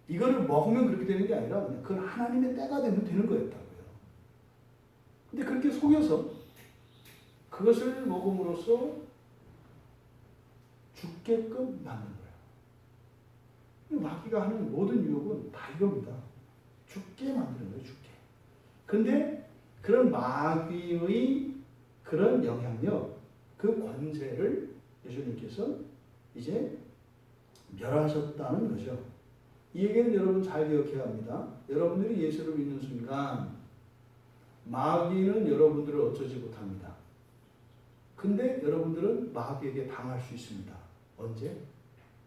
이거를 먹으면 그렇게 되는 게 아니라 그냥 그건 하나님의 때가 되면 되는 거였다고요. 근데 그렇게 속여서 그것을 먹음으로써 죽게끔 만든 거예요. 마귀가 하는 모든 유혹은 다 이겁니다. 죽게 만드는 거예요, 죽게. 근데 그런 마귀의 그런 영향력, 그 권세를 예수님께서 이제 멸하셨다는 거죠. 이 얘기는 여러분 잘 기억해야 합니다. 여러분들이 예수를 믿는 순간 마귀는 여러분들을 어쩌지 못합니다. 근데 여러분들은 마귀에게 당할 수 있습니다. 언제?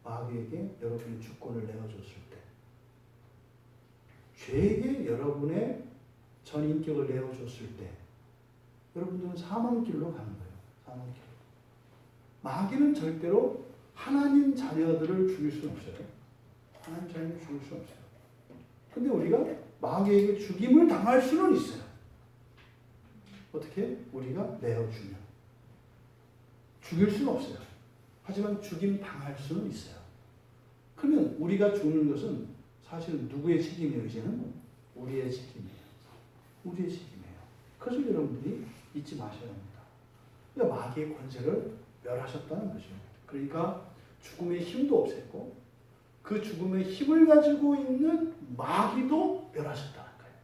마귀에게 여러분의 주권을 내어줬을 때, 죄에게 여러분의 전 인격을 내어줬을 때, 여러분들은 사망길로 가는 거예요. 사망길로. 마귀는 절대로 하나님 자녀들을 죽일 수는 없어요. 하나님 자녀를 죽일 수 없어요. 근데 우리가 마귀에게 죽임을 당할 수는 있어요. 어떻게? 우리가 내어주면. 죽일 수는 없어요. 하지만 죽임 당할 수는 있어요. 그러면 우리가 죽는 것은 사실은 누구의 책임이에요? 이제는 우리의 책임이에요. 우리의 책임이에요. 그래서 여러분들이 잊지 마셔야 합니다. 그러니까 마귀의 권세를 멸하셨다는 거죠. 그러니까 죽음의 힘도 없앴고 그 죽음의 힘을 가지고 있는 마귀도 멸하셨다는 거예요.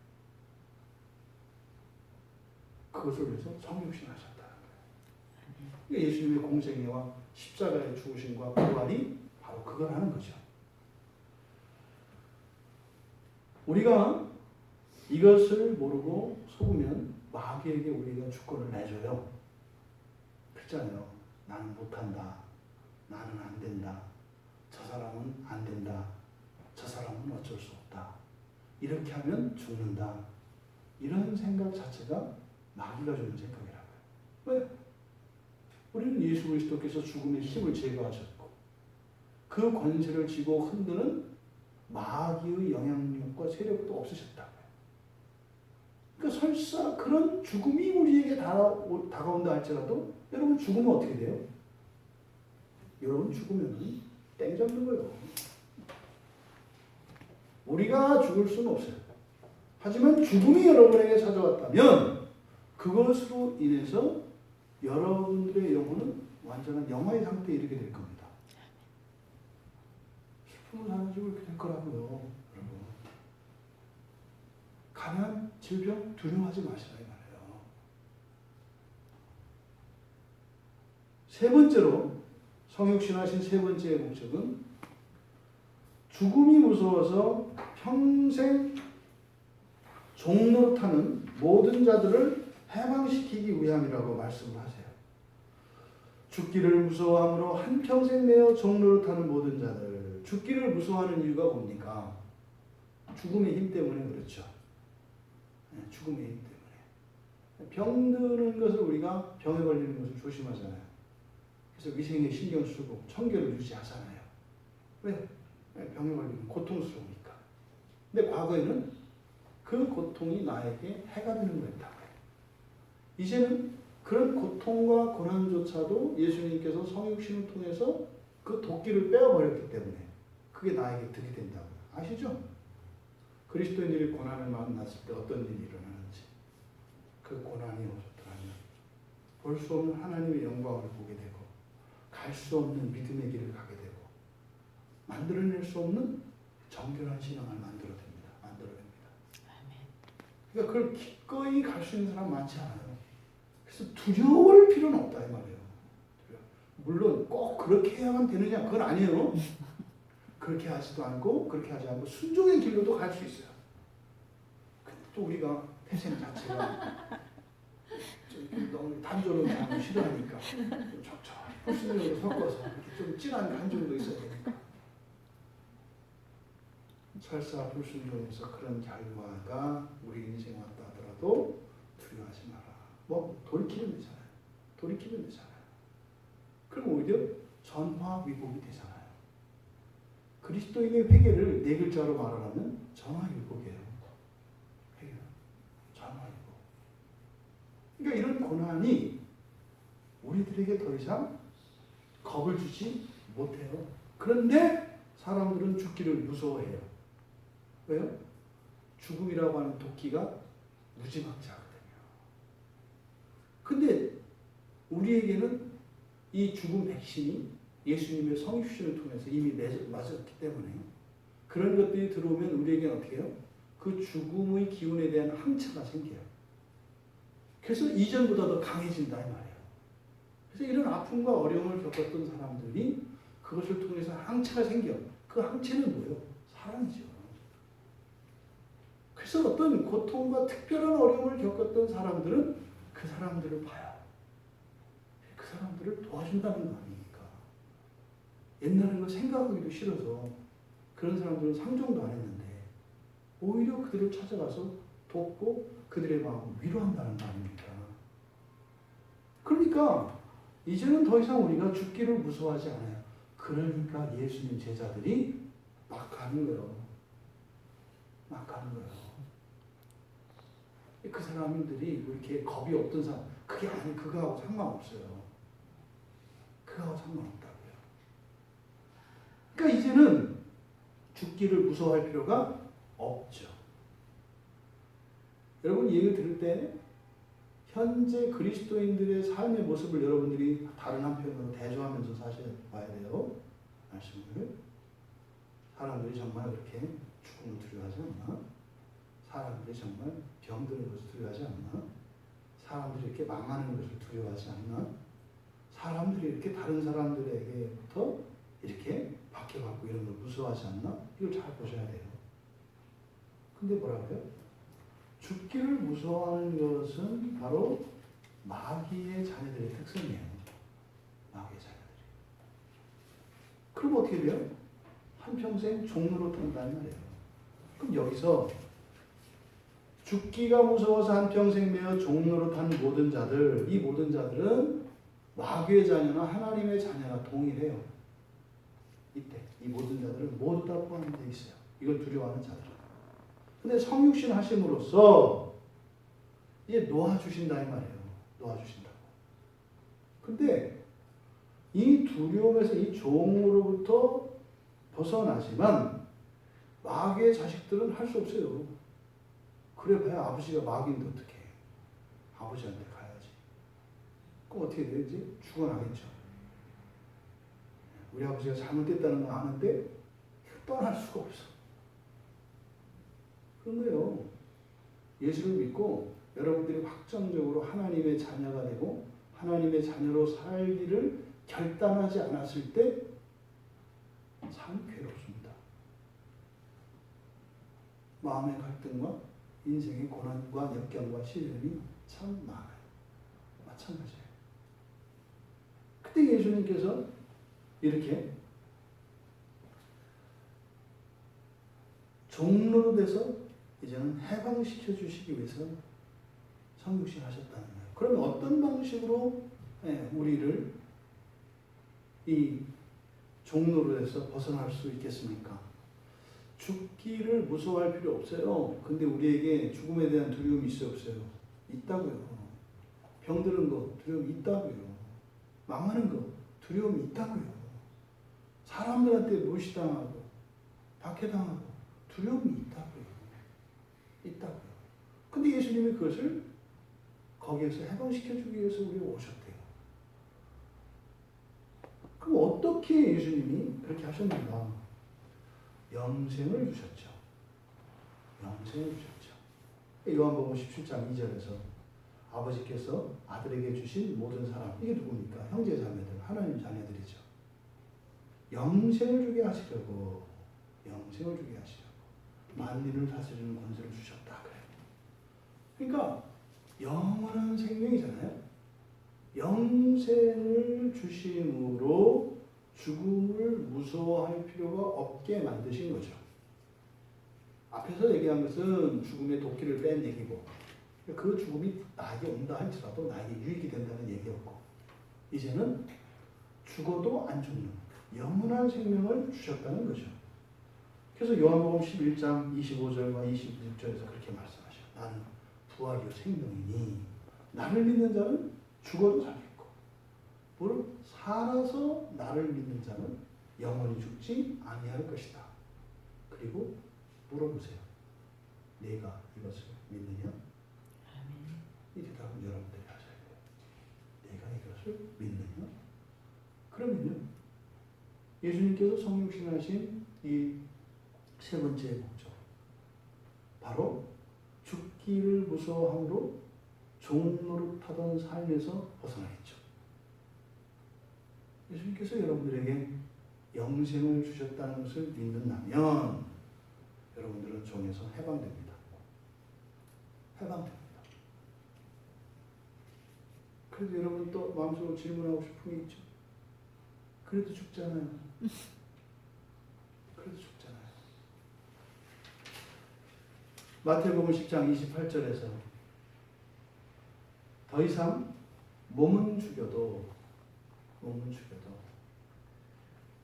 그것을 위해서 성육신하셨다는 거예요. 그러니까 예수님의 공생애와 십자가의 죽으심과 부활이 바로 그걸 하는 거죠. 우리가 이것을 모르고 속으면 마귀에게 우리가 주권을 내줘요. 그렇잖아요. 나는 못한다. 나는 안 된다. 저 사람은 안 된다. 저 사람은 어쩔 수 없다. 이렇게 하면 죽는다. 이런 생각 자체가 마귀가 주는 생각이라고요. 왜? 우리는 예수 그리스도께서 죽음의 힘을 제거하셨고 그 권세를 쥐고 흔드는 마귀의 영향력과 세력도 없으셨다고요. 그러니까 설사 그런 죽음이 우리에게 다가온다 할지라도 여러분 죽으면 어떻게 돼요? 여러분 죽으면 땡 잡는 거예요. 우리가 죽을 수는 없어요. 하지만 죽음이 여러분에게 찾아왔다면 그것으로 인해서 여러분들의 영혼은 완전한 영화의 상태에 이르게 될 겁니다. 슬픔을 사라지고 이렇게 될 거라고요. 여러분. 가난, 질병 두려워하지 마시라 이 말이에요. 세 번째로 성육신하신 세 번째의 목적은 죽음이 무서워서 평생 종노릇하는 모든 자들을 해방시키기 위함이라고 말씀을 하세요. 죽기를 무서워함으로 한평생 내어 종노릇하는 모든 자들. 죽기를 무서워하는 이유가 뭡니까? 죽음의 힘 때문에 그렇죠. 죽음의 힘 때문에. 병드는 것을 우리가 병에 걸리는 것을 조심하잖아요. 그래서 위생에 신경 쓰고 청결을 유지하잖아요. 왜? 병에 걸리면 고통스러우니까. 근데 과거에는 그 고통이 나에게 해가 되는 거였다고요. 이제는 그런 고통과 고난조차도 예수님께서 성육신을 통해서 그 도끼를 빼어버렸기 때문에 그게 나에게 득이 된다고요. 아시죠? 그리스도인들이 고난을 만났을 때 어떤 일이 일어나는지, 그 고난이 오셨더라면 볼 수 없는 하나님의 영광을 보게 되고 갈 수 없는 믿음의 길을 가게 되고 만들어낼 수 없는 정결한 신앙을 만들어냅니다. 그러니까 그걸 기꺼이 갈 수 있는 사람 많지 않아요. 그래서 두려울 필요는 없다 이 말이에요. 물론 꼭 그렇게 해야만 되느냐 그건 아니에요. 그렇게 하지도 않고 그렇게 하지 않고 순종의 길로도 갈 수 있어요. 근데 또 우리가 태생 자체가 너무 단조로운 사람을 싫어하니까 좀 적절히 불순종으로 섞어서 좀 진한 간증도 있어야 되니까. 설사 불순종에서 그런 결과가 우리 인생에 왔다 하더라도 두려워하지 마라. 뭐 돌이키면 되잖아요. 돌이키면 되잖아요. 그럼 오히려 전화위복이 되잖아요. 그리스도인의 회개를 네 글자로 말하면 전화위복이에요. 회개, 전화위복. 그러니까 이런 고난이 우리들에게 더 이상 겁을 주지 못해요. 그런데 사람들은 죽기를 무서워해요. 왜요? 죽음이라고 하는 도끼가 무지막지하거든요. 근데 우리에게는 이 죽음 백신이 예수님의 성육신을 통해서 이미 맞았기 때문에 그런 것들이 들어오면 우리에게는 어떻게 해요? 그 죽음의 기운에 대한 항체가 생겨요. 그래서 이전보다 더 강해진다 이 말이에요. 그래서 이런 아픔과 어려움을 겪었던 사람들이 그것을 통해서 항체가 생겨. 그 항체는 뭐예요? 사랑이죠. 그래서 어떤 고통과 특별한 어려움을 겪었던 사람들은 그 사람들을 봐요. 그 사람들을 도와준다는 거 아닙니까? 옛날에 그 생각하기도 싫어서 그런 사람들은 상종도 안 했는데 오히려 그들을 찾아가서 돕고 그들의 마음을 위로한다는 말입니다. 그러니까 이제는 더 이상 우리가 죽기를 무서워하지 않아요. 그러니까 예수님 제자들이 막 가는 거예요. 막 가는 거예요. 그 사람들이 이렇게 겁이 없던 사람, 그게 아니, 그거하고 상관없어요. 그거하고 상관없다고요. 그러니까 이제는 죽기를 무서워할 필요가 없죠. 여러분, 이 얘기를 들을 때 현재 그리스도인들의 삶의 모습을 여러분들이 다른 한편으로 대조하면서 사셔봐야 돼요. 말씀을. 사람들이 정말 그렇게 죽음을 두려워하지 않나? 사람들이 정말 병드는 것을 두려워하지 않나? 사람들이 이렇게 망하는 것을 두려워하지 않나? 사람들이 이렇게 다른 사람들에게부터 이렇게 박해받고 이런 걸 무서워하지 않나? 이걸 잘 보셔야 돼요. 근데 뭐라고요? 죽기를 무서워하는 것은 바로 마귀의 자녀들의 특성이에요. 마귀의 자녀들이. 그럼 어떻게 돼요? 한평생 종로로 탄다는 말이에요. 그럼 여기서 죽기가 무서워서 한평생 매어 종로로 탄 모든 자들, 이 모든 자들은 마귀의 자녀나 하나님의 자녀나 동일해요. 이때 이 모든 자들은 모두 다 포함되어 있어요. 이걸 두려워하는 자들. 근데 성육신 하심으로써 이제 놓아주신다 이 말이에요. 놓아주신다고. 근데 이 두려움에서 이 종으로부터 벗어나지만 마귀의 자식들은 할 수 없어요. 그래 봐야 아버지가 마귀인데 어떡해. 아버지한테 가야지. 그럼 어떻게 되지? 죽어나겠죠. 우리 아버지가 잘못됐다는 거 아는데 떠날 수가 없어. 그런 거예요. 예수를 믿고 여러분들이 확정적으로 하나님의 자녀가 되고 하나님의 자녀로 살기를 결단하지 않았을 때 참 괴롭습니다. 마음의 갈등과 인생의 고난과 역경과 시련이 참 많아요. 마찬가지예요. 그때 예수님께서 이렇게 종로로 돼서 이제는 해방시켜 주시기 위해서 성육신 하셨다는 거예요. 그러면 어떤 방식으로 우리를 이 종로로 해서 벗어날 수 있겠습니까? 죽기를 무서워할 필요 없어요. 근데 우리에게 죽음에 대한 두려움이 있어요, 없어요? 있다고요. 병드는 거 두려움이 있다고요. 망하는 거 두려움이 있다고요. 사람들한테 무시당하고 박해당하고 두려움이 있다고요. 있다고요. 근데 예수님이 그것을 거기에서 해방시켜주기 위해서 우리가 오셨대요. 그럼 어떻게 예수님이 그렇게 하셨는가? 영생을 주셨죠. 영생을 주셨죠. 요한복음 17장 2절에서 아버지께서 아들에게 주신 모든 사람, 이게 누굽니까? 형제 자매들, 하나님 자녀들이죠. 영생을 주게 하시려고, 영생을 주게 하시려고 만민을 다스리는 권세를 주셨다 그래요. 그러니까 영원한 생명이잖아요. 영생을 주심으로 죽음을 무서워할 필요가 없게 만드신 거죠. 앞에서 얘기한 것은 죽음의 도끼를 뺀 얘기고 그 죽음이 나에게 온다 할지라도 나에게 유익이 된다는 얘기였고 이제는 죽어도 안 죽는 영원한 생명을 주셨다는 거죠. 그래서 요한복음 11장 25절과 26절에서 그렇게 말씀하셔요. 나는 부활이요 생명이니 나를 믿는 자는 죽어도 살겠고 무릇 살아서 나를 믿는 자는 영원히 죽지 아니할 것이다. 그리고 물어보세요. 내가 이것을 믿느냐? 이 대답은 여러분들이 하셔야 돼요. 내가 이것을 믿느냐? 그러면요. 예수님께서 성육신하신 이 세 번째 목적 바로 죽기를 무서워함으로 종노릇하던 삶에서 벗어나겠죠. 예수님께서 여러분들에게 영생을 주셨다는 것을 믿는다면 여러분들은 종에서 해방됩니다. 해방됩니다. 그래도 여러분 또 마음속으로 질문하고 싶은 게 있죠. 그래도 죽잖아요. 그래도 죽잖아요. 마태복음 10장 28절에서 더 이상 몸은 죽여도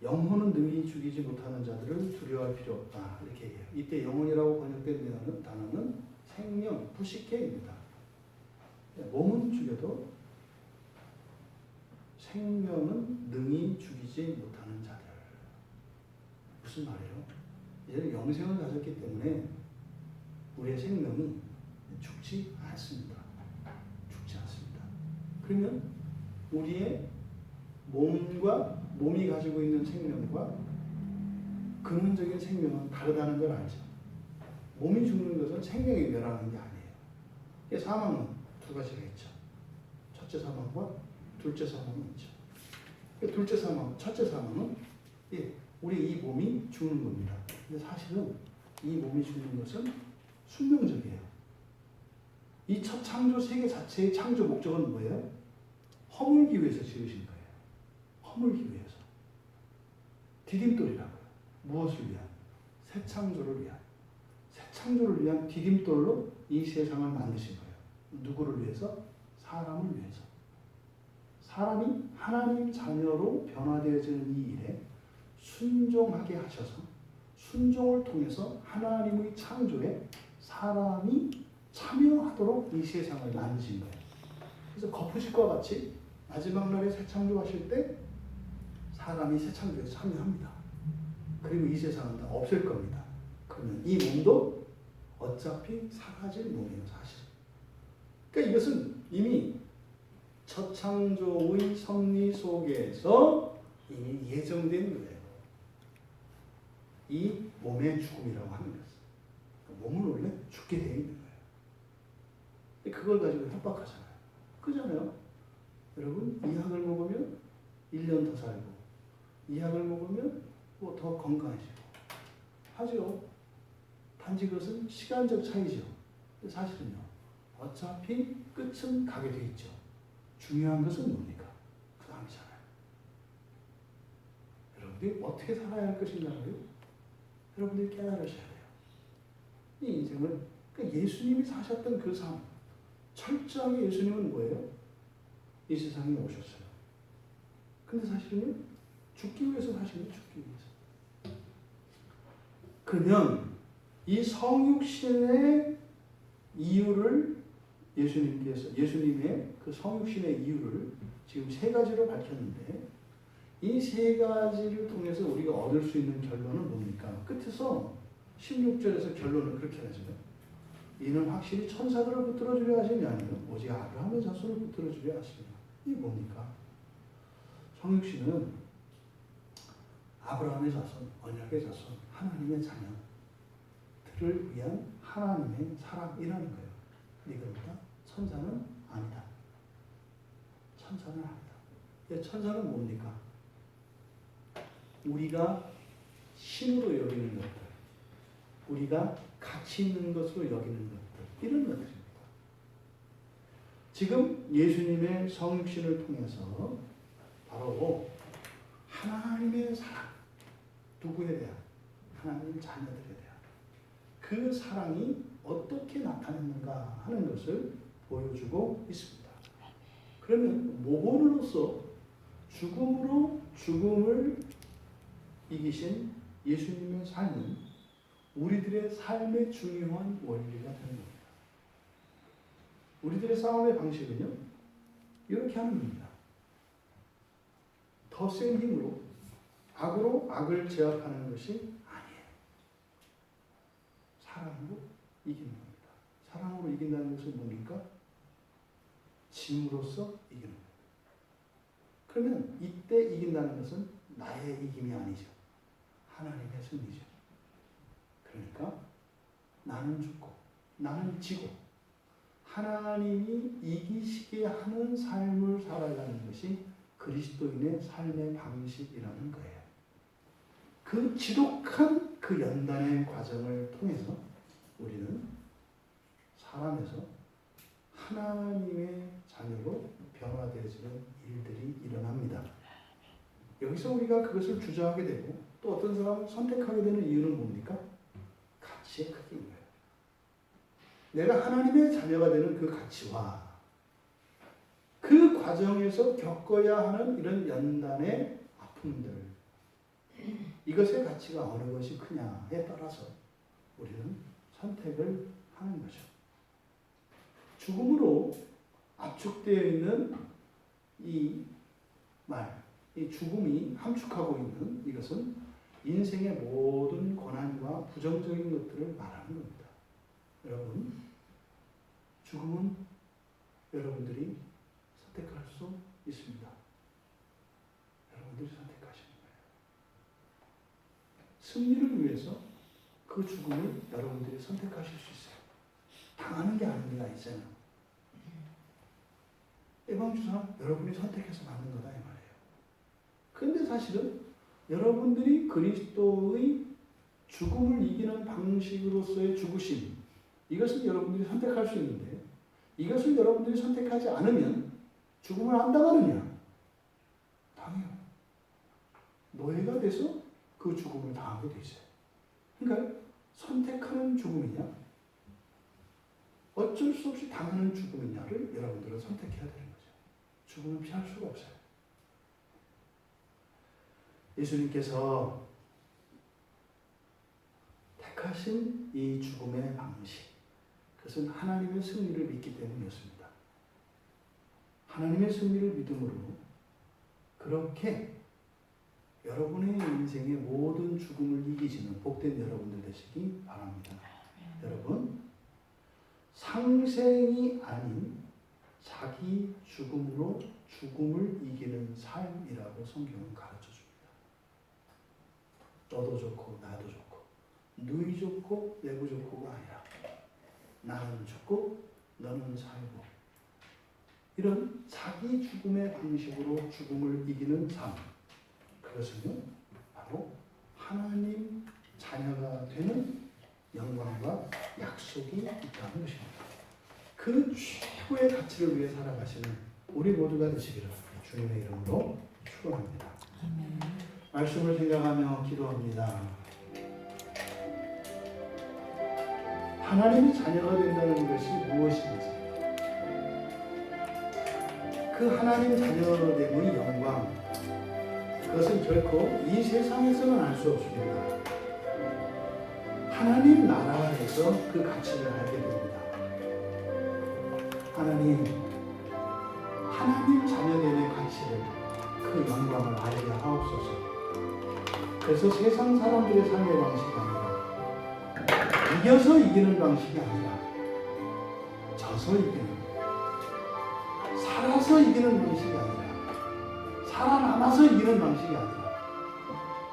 영혼은 능히 죽이지 못하는 자들을 두려워할 필요 없다. 이렇게 얘기해요. 이때 영혼이라고 번역된 단어는 생명, 부식해입니다. 몸은 죽여도 생명은 능히 죽이지 못하는 자들. 무슨 말이에요? 얘는 영생을 가졌기 때문에 우리의 생명이 죽지 않습니다. 죽지 않습니다. 그러면 우리의 몸이 가지고 있는 생명과 근원적인 생명은 다르다는 걸 알죠. 몸이 죽는 것은 생명이 멸하는 게 아니에요. 사망은 두 가지가 있죠. 첫째 사망과 둘째 사망이 있죠. 둘째 사망, 첫째 사망은 우리 이 몸이 죽는 겁니다. 근데 사실은 이 몸이 죽는 것은 숙명적이에요. 이 첫 창조 세계 자체의 창조 목적은 뭐예요? 허물기 위해서 지으신 거예요. 허물기 위해서. 디딤돌이라고요. 무엇을 위한? 새 창조를 위한. 새 창조를 위한 디딤돌로 이 세상을 만드신 거예요. 누구를 위해서? 사람을 위해서. 사람이 하나님 자녀로 변화되어지는 이 일에 순종하게 하셔서 순종을 통해서 하나님의 창조에 사람이 참여하도록 이 세상을 만드신 거예요. 그래서 거푸집과 같이 마지막 날에 새 창조하실 때 사람이 새 창조에 참여합니다. 그리고 이 세상은 다 없을 겁니다. 그러면 이 몸도 어차피 사라질 몸이에요, 사실. 그러니까 이것은 이미 첫 창조의 섭리 속에서 이미 예정된 거예요. 이 몸의 죽음이라고 하는 것은. 몸은 원래 죽게 되어 있는 거예요. 그걸 가지고 협박하잖아요. 그잖아요. 여러분, 이 약을 먹으면 1년 더 살고, 이 약을 먹으면 뭐 더 건강해지고 하죠. 단지 그것은 시간적 차이죠. 사실은요, 어차피 끝은 가게 돼 있죠. 중요한 것은 뭡니까? 그 다음이잖아요. 여러분들이 어떻게 살아야 할 것인가를 여러분들이 깨달으셔야 돼요. 이 인생을, 그러니까 예수님이 사셨던 그 삶, 철저하게 예수님은 뭐예요? 이 세상에 오셨어요. 근데 사실은요, 죽기 위해서 사신 거예요. 죽기 위해서. 그러면 이 성육신의 이유를 예수님의 그 성육신의 이유를 지금 세 가지로 밝혔는데, 이 세 가지를 통해서 우리가 얻을 수 있는 결론은 뭡니까? 끝에서 16절에서 결론을 그렇게 하죠. 이는 확실히 천사들을 붙들어 주려 하심이 아니요 오직 아브라함의 자손을 붙들어 주려 하시며. 이게 뭡니까? 성육신은 아브라함의 자손, 언약의 자손, 하나님의 자녀들을 위한 하나님의 사랑이라는 거예요. 그러니까 천사는 아니다. 천사는 아니다. 천사는 뭡니까? 우리가 신으로 여기는 것들, 우리가 가치 있는 것으로 여기는 것들, 이런 것들입니다. 지금 예수님의 성육신을 통해서 바로 하나님의 사랑, 누구에 대한? 하나님 자녀들에 대한 그 사랑이 어떻게 나타났는가 하는 것을 보여주고 있습니다. 그러면 모본으로서 죽음으로 죽음을 이기신 예수님의 삶은 우리들의 삶의 중요한 원리가 되는 겁니다. 우리들의 싸움의 방식은요, 이렇게 하는 겁니다. 더 센 힘으로, 악으로 악을 제압하는 것이 아니에요. 사랑으로 이기는 겁니다. 사랑으로 이긴다는 것은 뭡니까? 짐으로써 이기는 겁니다. 그러면 이때 이긴다는 것은 나의 이김이 아니죠. 하나님의 승리죠. 그러니까 나는 죽고 나는 지고 하나님이 이기시게 하는 삶을 살아가는 것이 그리스도인의 삶의 방식이라는 거예요. 그 지독한 그 연단의 과정을 통해서 우리는 사람에서 하나님의 자녀로 변화되어지는 일들이 일어납니다. 여기서 우리가 그것을 주저하게 되고 또 어떤 사람을 선택하게 되는 이유는 뭡니까? 가치의 크기인 거예요. 내가 하나님의 자녀가 되는 그 가치와 그 과정에서 겪어야 하는 이런 연단의 아픔들, 이것의 가치가 어느 것이 크냐에 따라서 우리는 선택을 하는 거죠. 죽음으로 압축되어 있는 이 말, 이 죽음이 함축하고 있는 이것은 인생의 모든 고난과 부정적인 것들을 말하는 겁니다. 여러분, 죽음은 여러분들이 선택할 수 있습니다. 여러분들이 선택하시는 거예요. 승리를 위해서 그 죽음을 여러분들이 선택하실 수 있어요. 당하는 게 아닙니다, 이제는. 예방주사 여러분이 선택해서 맞는 거다, 이 말이에요. 그런데 사실은 여러분들이 그리스도의 죽음을 이기는 방식으로서의 죽으심, 이것을 여러분들이 선택할 수 있는데, 이것을 여러분들이 선택하지 않으면 죽음을 안 당하느냐? 당해요. 노예가 돼서 그 죽음을 당하게 돼 있어요. 그러니까 선택하는 죽음이냐, 어쩔 수 없이 당하는 죽음이냐를 여러분들은 선택해야 되는 거죠. 죽음은 피할 수가 없어요. 예수님께서 택하신 이 죽음의 방식, 그것은 하나님의 승리를 믿기 때문이었습니다. 하나님의 승리를 믿음으로 그렇게 여러분의 인생의 모든 죽음을 이기시는 복된 여러분들 되시기 바랍니다. 여러분, 상생이 아닌 자기 죽음으로 죽음을 이기는 삶이라고 성경은 가르쳐 줍니다. 너도 좋고 나도 좋고 누이 좋고 내부 좋고가 아니라 나는 죽고 너는 살고, 이런 자기 죽음의 방식으로 죽음을 이기는 삶, 그것은요 바로 하나님 자녀가 되는 영광과 약속이 있다는 것입니다. 그 최고의 가치를 위해 살아가시는 우리 모두가 되시기를 주님의 이름으로 축원합니다. 말씀을 생각하며 기도합니다. 하나님의 자녀가 된다는 것이 무엇인지, 그 하나님 자녀됨의 영광, 그것은 결코 이 세상에서는 알 수 없습니다. 하나님 나라에서 그 가치를 알게 됩니다. 하나님 자녀됨의 가치를, 그 영광을 알게 하옵소서. 그래서 세상 사람들의 삶의 방식이 아니라, 이겨서 이기는 방식이 아니라, 져서 이기는, 살아서 이기는 방식이 아니라, 살아남아서 이기는 방식이 아니라,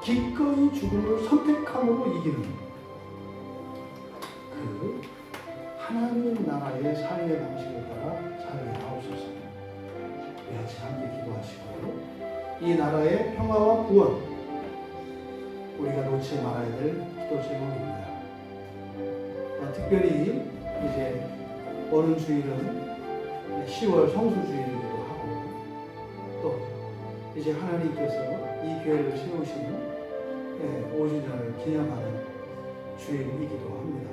기꺼이 죽음을 선택함으로 이기는 그 하나님 나라의 삶의 방식에 따라 살게 하옵소서. 우리 같이 함께 기도하시고, 이 나라의 평화와 구원, 우리가 놓지 말아야 될 기도 제목입니다. 특별히 이제 오는 주일은 10월 성수주일이기도 하고, 또 이제 하나님께서 이 교회를 세우시는 5주년을 기념하는 주일이기도 합니다.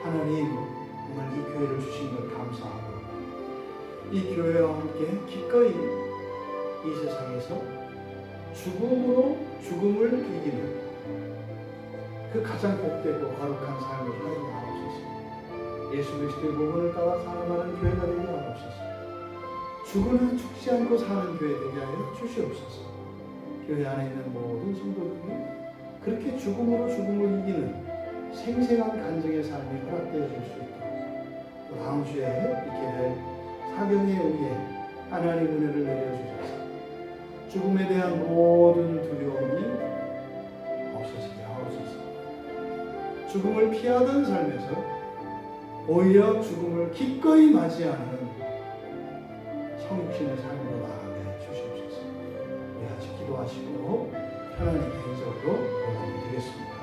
하나님, 정말 이 교회를 주신 것 감사하고, 이 교회와 함께 기꺼이 이 세상에서 죽음으로 죽음을 이기는 그 가장 복되고 거룩한 삶을 살게 하옵소서. 예수 그리스도의 복음을 따라 살아가는 교회가 되게 하옵소서. 죽으나 죽지 않고 사는 교회 되게 하여 주시옵소서. 교회 안에 있는 모든 성도들이 그렇게 죽음으로 죽음을 이기는 생생한 간증의 삶이 허락되어 줄 수 있도록, 또 다음 주에 있게 될 사경의 의에 하나님 은혜를 내려주셔서 죽음에 대한 모든 두려움이 없어지게 하옵소서. 죽음을 피하던 삶에서 오히려 죽음을 기꺼이 맞이하는 성육신의 삶으로 나아가게 주시옵소서. 우리 같이 기도하시고 하나님 개인적으로 기도드리겠습니다.